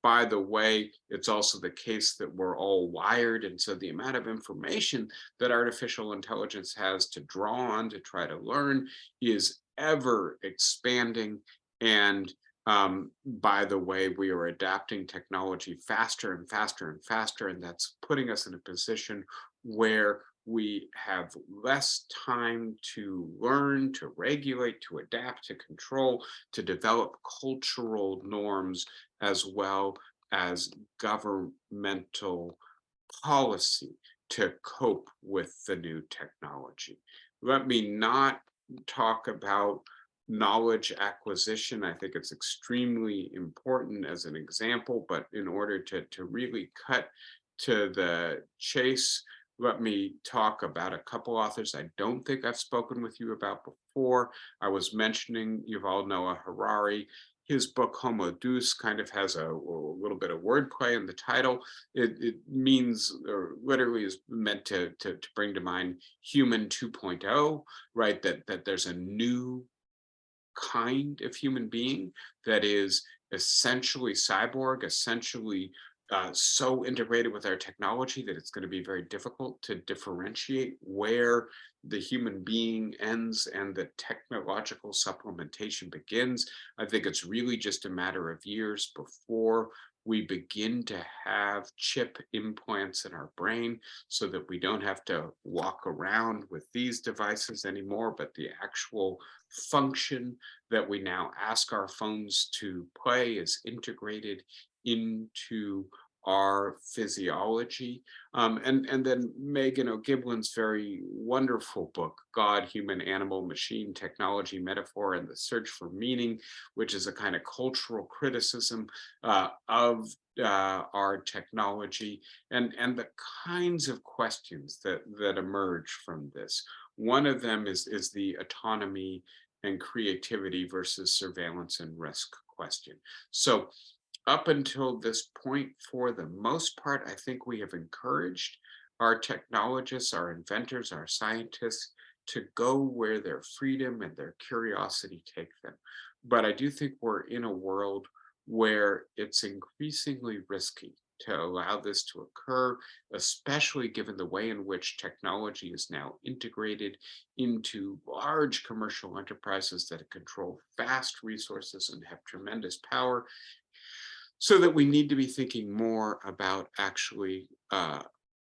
By the way, it's also the case that we're all wired, and so the amount of information that artificial intelligence has to draw on to try to learn is ever expanding. And by the way, we are adapting technology faster and faster and faster, and that's putting us in a position where we have less time to learn, to regulate, to adapt, to control, to develop cultural norms, as well as governmental policy to cope with the new technology. Let me not talk about knowledge acquisition. I think it's extremely important as an example, but in order to really cut to the chase, let me talk about a couple authors I don't think I've spoken with you about before. I was mentioning Yuval Noah Harari. His book Homo Deus kind of has a little bit of wordplay in the title. It means, or literally is meant to bring to mind human 2.0, right? That there's a new kind of human being that is essentially cyborg, essentially so integrated with our technology that it's going to be very difficult to differentiate where the human being ends and the technological supplementation begins. I think it's really just a matter of years before we begin to have chip implants in our brain so that we don't have to walk around with these devices anymore, but the actual function that we now ask our phones to play is integrated into our physiology. And then Megan O'Giblin's very wonderful book, God, Human, Animal, Machine, Technology, Metaphor, and the Search for Meaning, which is a kind of cultural criticism of our technology and the kinds of questions that emerge from this. One of them is the autonomy and creativity versus surveillance and risk question. So up until this point, for the most part, I think we have encouraged our technologists, our inventors, our scientists to go where their freedom and their curiosity take them. But I do think we're in a world where it's increasingly risky to allow this to occur, especially given the way in which technology is now integrated into large commercial enterprises that control vast resources and have tremendous power, so that we need to be thinking more about actually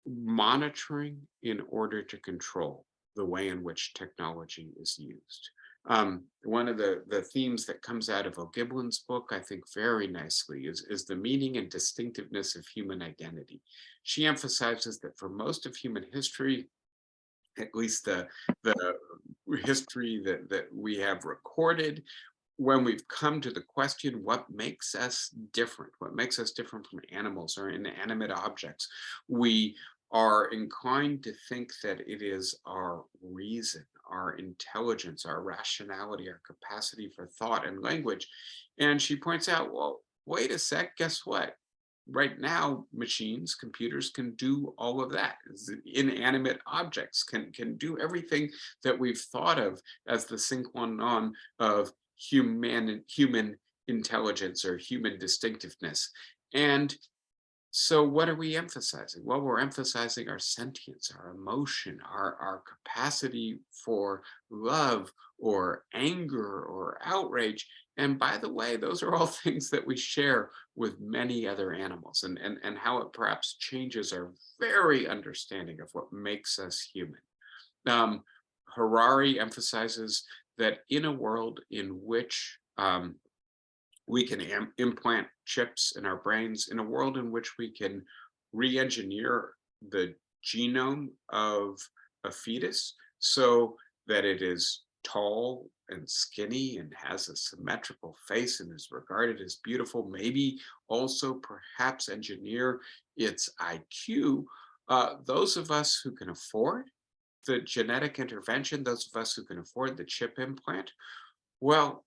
monitoring in order to control the way in which technology is used. One of the themes that comes out of O'Giblin's book, I think very nicely, is the meaning and distinctiveness of human identity. She emphasizes that for most of human history, at least the history that we have recorded, when we've come to the question, what makes us different? What makes us different from animals or inanimate objects? We are inclined to think that it is our reason, our intelligence, our rationality, our capacity for thought and language. And she points out, well, wait a sec, guess what? Right now, machines, computers can do all of that. Inanimate objects can do everything that we've thought of as the sine qua non of human intelligence or human distinctiveness. And so what are we emphasizing? Well, we're emphasizing our sentience, our emotion, our capacity for love or anger or outrage. And by the way, those are all things that we share with many other animals, and how it perhaps changes our very understanding of what makes us human. Um, Harari emphasizes that in a world in which we can implant chips in our brains, in a world in which we can re-engineer the genome of a fetus so that it is tall and skinny and has a symmetrical face and is regarded as beautiful, maybe also perhaps engineer its IQ, those of us who can afford the genetic intervention, those of us who can afford the chip implant, well,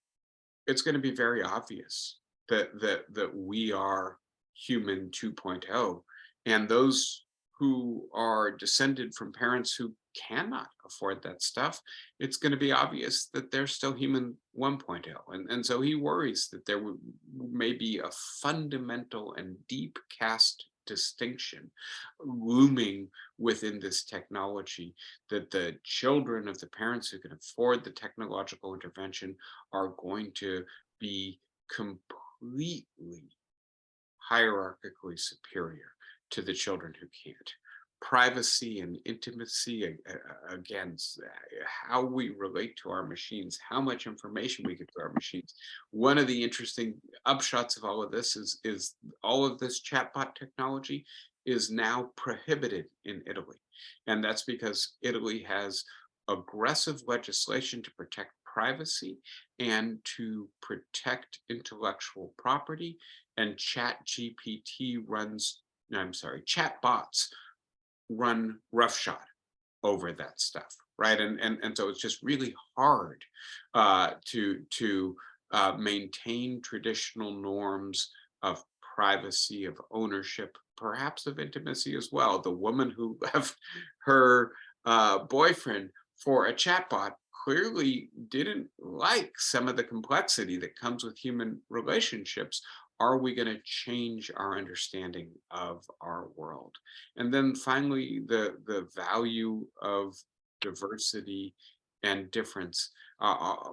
it's going to be very obvious that we are human 2.0. And those who are descended from parents who cannot afford that stuff, it's going to be obvious that they're still human 1.0. And so he worries that there may be a fundamental and deep caste distinction looming within this technology, that the children of the parents who can afford the technological intervention are going to be completely hierarchically superior to the children who can't. Privacy and intimacy, again, how we relate to our machines, how much information we give to our machines. One of the interesting upshots of all of this is all of this chatbot technology is now prohibited in Italy. And that's because Italy has aggressive legislation to protect privacy and to protect intellectual property. And chatbots run roughshod over that stuff, right? And so it's just really hard to maintain traditional norms of privacy, of ownership, perhaps of intimacy as well. The woman who left her boyfriend for a chatbot clearly didn't like some of the complexity that comes with human relationships. Are we going to change our understanding of our world? And then finally, the value of diversity and difference.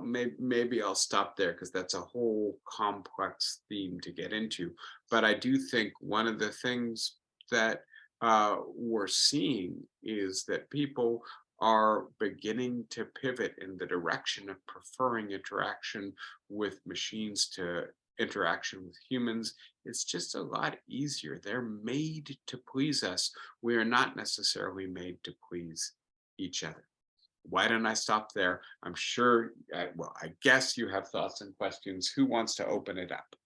Maybe I'll stop there because that's a whole complex theme to get into. But I do think one of the things that we're seeing is that people are beginning to pivot in the direction of preferring interaction with machines to interaction with humans. It's just a lot easier. They're made to please us. We are not necessarily made to please each other. Why don't I stop there? I'm sure, well, I guess you have thoughts and questions. Who wants to open it up?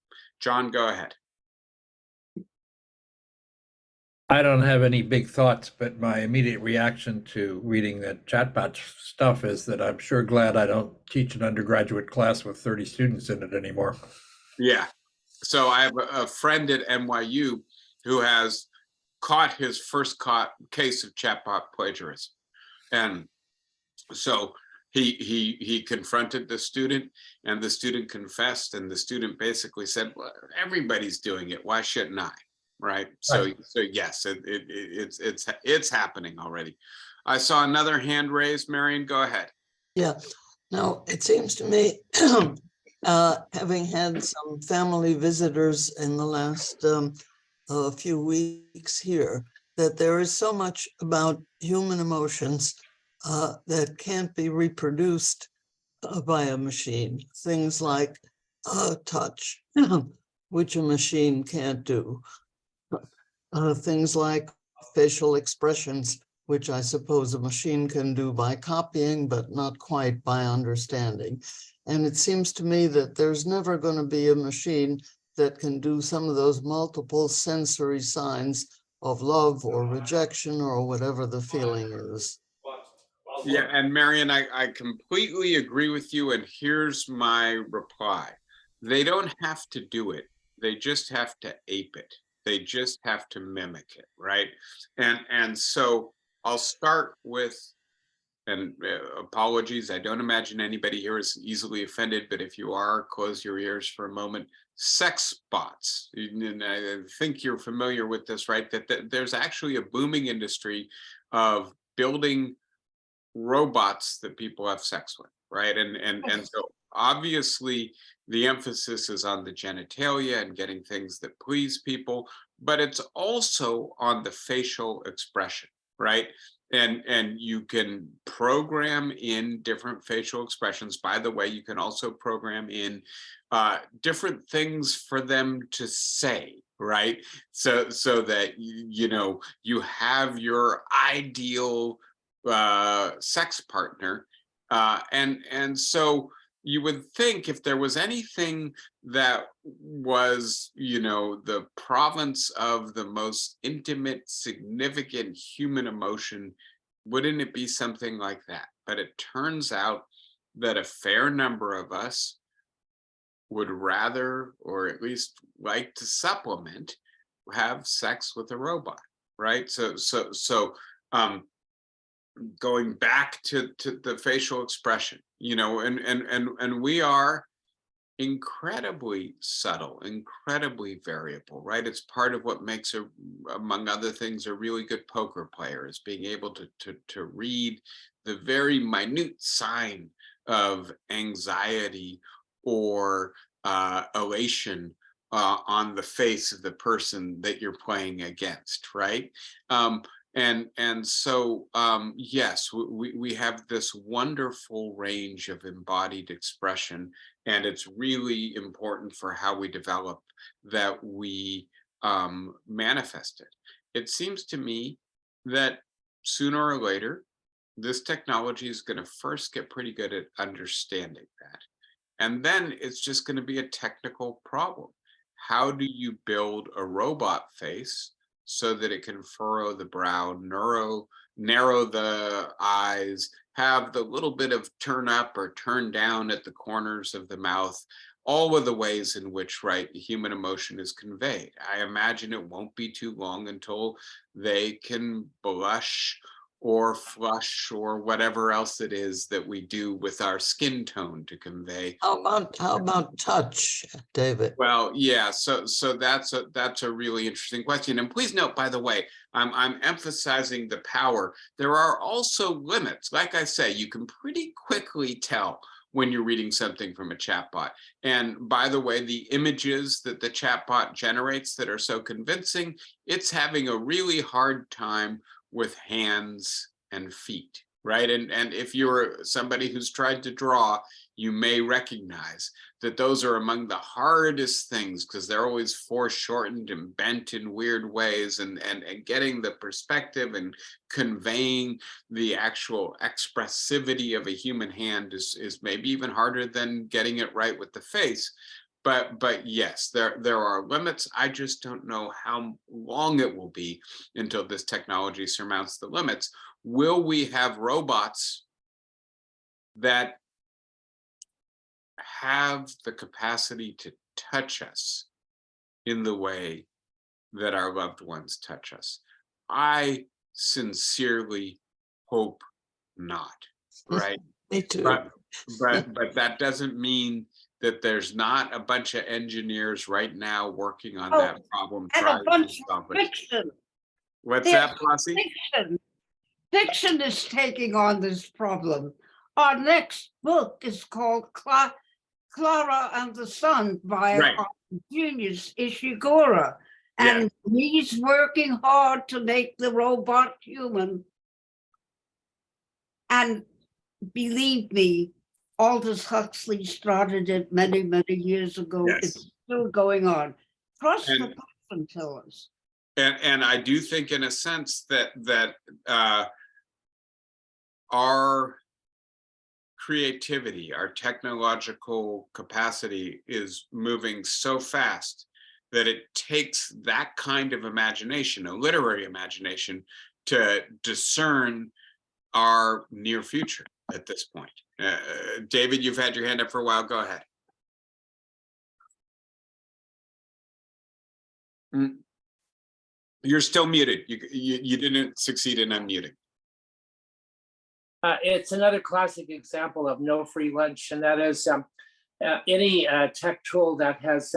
John, go ahead. I don't have any big thoughts, but my immediate reaction to reading that chatbot stuff is that I'm sure glad I don't teach an undergraduate class with 30 students in it anymore. Yeah. So I have a friend at NYU who has caught his first case of chatbot plagiarism. And so he confronted the student, and the student confessed, and the student basically said, well, everybody's doing it. Why shouldn't I? Right. So yes, it's happening already. I saw another hand raised. Marion, go ahead. Yeah. Now, it seems to me, having had some family visitors in the last few weeks here, that there is so much about human emotions that can't be reproduced by a machine. Things like touch, which a machine can't do. Things like facial expressions, which I suppose a machine can do by copying, but not quite by understanding. And it seems to me that there's never going to be a machine that can do some of those multiple sensory signs of love or rejection or whatever the feeling is. Yeah, and Marion, I completely agree with you. And here's my reply. They don't have to do it. They just have to ape it. They just have to mimic it, right? And so I'll start with, and apologies, I don't imagine anybody here is easily offended, but if you are, close your ears for a moment. Sex bots, and I think you're familiar with this, right? That there's actually a booming industry of building robots that people have sex with, right? And so obviously the emphasis is on the genitalia and getting things that please people, but it's also on the facial expression, right? And you can program in different facial expressions. By the way, you can also program in different things for them to say, right? So that you have your ideal sex partner, and so you would think if there was anything that was the province of the most intimate, significant human emotion, wouldn't it be something like that? But it turns out that a fair number of us would rather, or at least like to supplement, have sex with a robot, right? So going back to the facial expression, and we are incredibly subtle, incredibly variable, right? It's part of what makes among other things, a really good poker player, is being able to read the very minute sign of anxiety or elation on the face of the person that you're playing against, right? And so yes, we have this wonderful range of embodied expression, and it's really important for how we develop that we manifest it. It seems to me that sooner or later, this technology is going to first get pretty good at understanding that. And then it's just going to be a technical problem. How do you build a robot face so that it can furrow the brow, narrow the eyes, have the little bit of turn up or turn down at the corners of the mouth, all of the ways in which, right, human emotion is conveyed. I imagine it won't be too long until they can blush or flush or whatever else it is that we do with our skin tone to convey. How about touch, David? Well, yeah, so that's a really interesting question. And please note, by the way, I'm emphasizing the power. There are also limits. Like I say, you can pretty quickly tell when you're reading something from a chatbot. And by the way, the images that the chatbot generates that are so convincing, it's having a really hard time with hands and feet, right? And if you're somebody who's tried to draw, you may recognize that those are among the hardest things because they're always foreshortened and bent in weird ways, and getting the perspective and conveying the actual expressivity of a human hand is maybe even harder than getting it right with the face. But yes, there are limits. I just don't know how long it will be until this technology surmounts the limits. Will we have robots that have the capacity to touch us in the way that our loved ones touch us? I sincerely hope not, right? Me too. But that doesn't mean that there's not a bunch of engineers right now working on that problem. And a bunch of fiction. What's that, Flossie? Fiction is taking on this problem. Our next book is called Clara and the Sun by our genius Ishiguro. And he's working hard to make the robot human. And believe me, Aldous Huxley started it many, many years ago. Yes. It's still going on. Trust the person tellers. And I do think, in a sense, that our creativity, our technological capacity is moving so fast that it takes that kind of imagination, a literary imagination, to discern our near future at this point. David, you've had your hand up for a while. Go ahead. You're still muted. You didn't succeed in unmuting. It's another classic example of no free lunch, and that is any tech tool that has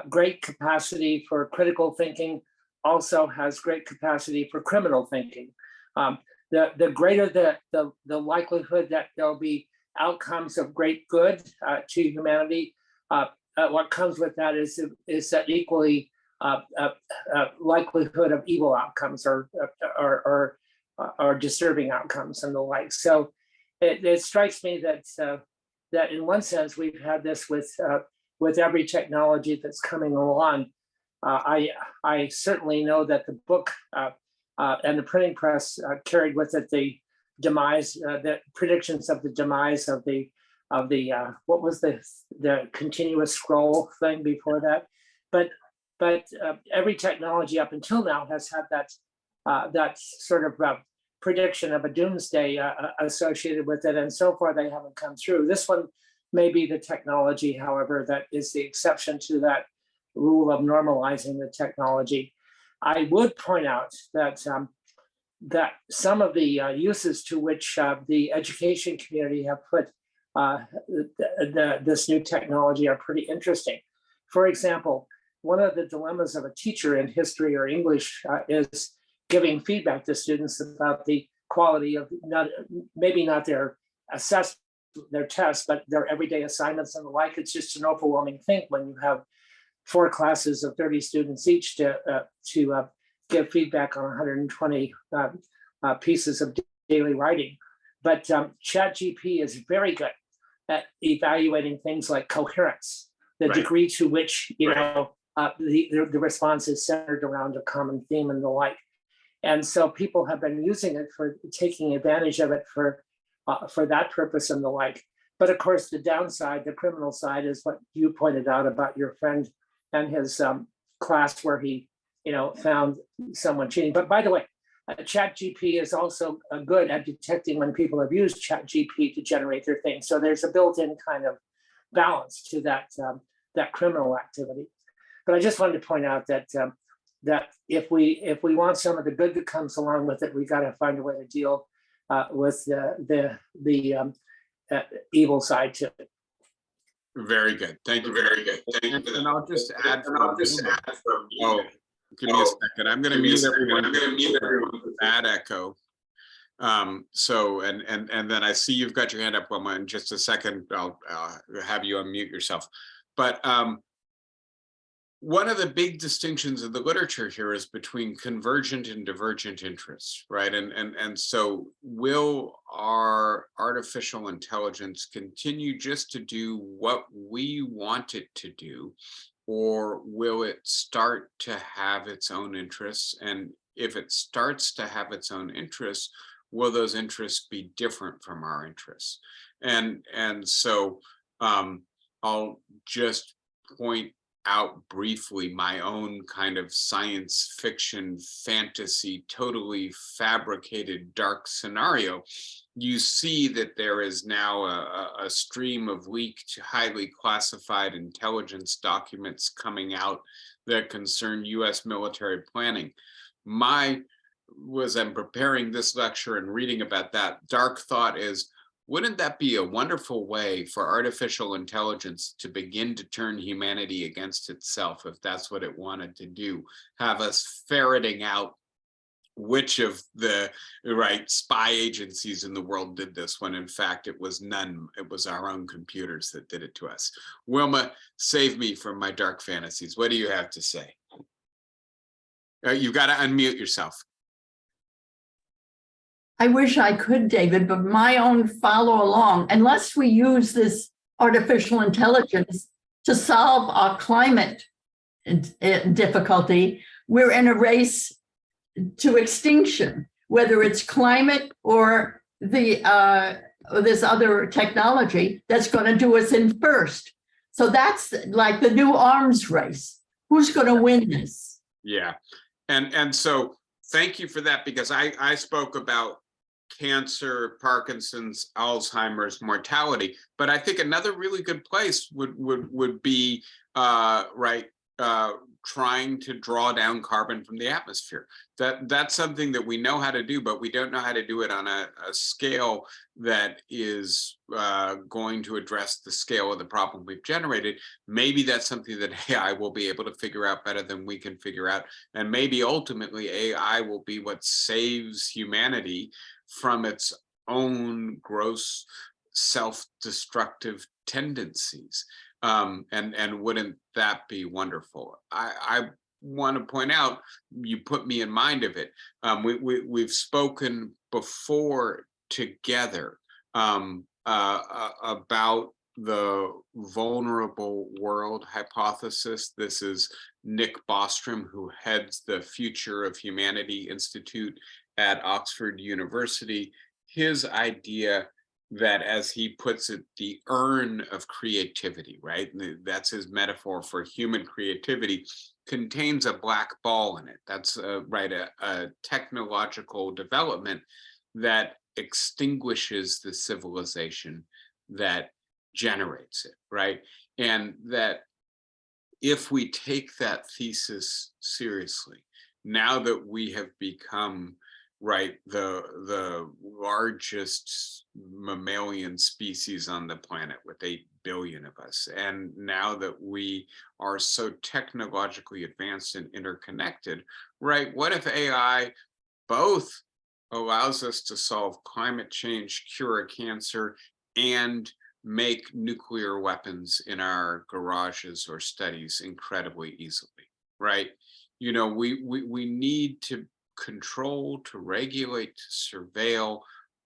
great capacity for critical thinking also has great capacity for criminal thinking. The greater the likelihood that there'll be outcomes of great good to humanity, what comes with that is that equally likelihood of evil outcomes or disturbing outcomes and the like. So it strikes me that in one sense we've had this with every technology that's coming along. I certainly know that the book and the printing press carried with it the demise, the predictions of the demise of the what was the continuous scroll thing before that, but every technology up until now has had that sort of prediction of a doomsday associated with it, and so far they haven't come through. This one may be the technology, however, that is the exception to that rule of normalizing the technology. I would point out that that some of the uses to which the education community have put this new technology are pretty interesting. For example, one of the dilemmas of a teacher in history or English is giving feedback to students about the quality of maybe not their assessment, their tests, but their everyday assignments and the like. It's just an overwhelming thing when you have 4 classes of 30 students each to give feedback on 120 pieces of daily writing. But ChatGPT is very good at evaluating things like coherence, the degree to which the response is centered around a common theme and the like. And so people have been using it for taking advantage of it for that purpose and the like. But of course, the downside, the criminal side, is what you pointed out about your friend and his class where he, found someone cheating. But by the way, ChatGPT is also good at detecting when people have used ChatGPT to generate their things. So there's a built-in kind of balance to that criminal activity. But I just wanted to point out that that if we want some of the good that comes along with it, we got to find a way to deal with the evil side to it. Very good. Thank you. Very good. Thank you. And I'll just add from oh, give me a second. I'm going to mute everyone. I'm going to mute everyone. Bad echo. So and then I see you've got your hand up, Wilma. In just a second, I'll have you unmute yourself. But one of the big distinctions of the literature here is between convergent and divergent interests, right? And so will our artificial intelligence continue just to do what we want it to do, or will it start to have its own interests? And if it starts to have its own interests, will those interests be different from our interests? And so I'll just point out briefly my own kind of science fiction fantasy, totally fabricated dark scenario. You see that there is now a stream of leaked, highly classified intelligence documents coming out that concern US military planning. As I'm preparing this lecture and reading about that, dark thought is, wouldn't that be a wonderful way for artificial intelligence to begin to turn humanity against itself, if that's what it wanted to do? Have us ferreting out which of the spy agencies in the world did this, when in fact it was none. It was our own computers that did it to us. Wilma, save me from my dark fantasies. What do you have to say? You've got to unmute yourself. I wish I could, David, but my own follow along, unless we use this artificial intelligence to solve our climate difficulty, we're in a race to extinction, whether it's climate or this other technology that's going to do us in first. So that's like the new arms race. Who's going to win this? Yeah. And so thank you for that, because I spoke about cancer, Parkinson's, Alzheimer's, mortality, but I think another really good place would be trying to draw down carbon from the atmosphere. That's something that we know how to do, but we don't know how to do it on a scale that is going to address the scale of the problem we've generated. Maybe that's something that AI will be able to figure out better than we can figure out. And maybe ultimately AI will be what saves humanity from its own gross self-destructive tendencies. And wouldn't that be wonderful? I want to point out, you put me in mind of it. We've spoken before together about the vulnerable world hypothesis. This is Nick Bostrom, who heads the Future of Humanity Institute at Oxford University. His idea that, as he puts it, the urn of creativity, right? That's his metaphor for human creativity, contains a black ball in it. That's a technological development that extinguishes the civilization that generates it, right? And that if we take that thesis seriously, now that we have become the largest mammalian species on the planet with 8 billion of us, and now that we are so technologically advanced and interconnected, right? What if AI both allows us to solve climate change, cure a cancer, and make nuclear weapons in our garages or studies incredibly easily, right? You know, we need to control, to regulate, to surveil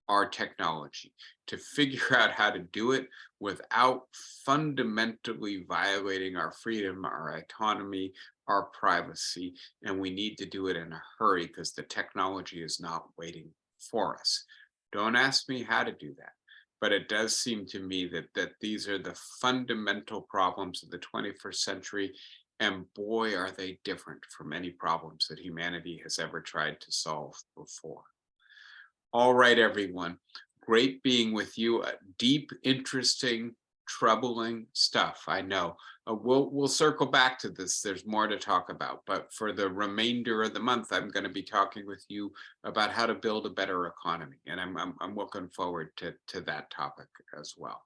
our technology, to figure out how to do it without fundamentally violating our freedom, our autonomy, our privacy. And we need to do it in a hurry, because the technology is not waiting for us. Don't ask me how to do that, but it does seem to me that these are the fundamental problems of the 21st century. And boy, are they different from any problems that humanity has ever tried to solve before. All right, everyone. Great being with you. A deep, interesting troubling stuff. I know. We'll circle back to this. There's more to talk about, but for the remainder of the month, I'm going to be talking with you about how to build a better economy, and I'm looking forward to that topic as well.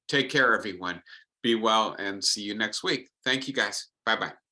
Take care, everyone. Be well, and see you next week. Thank you, guys. Bye-bye.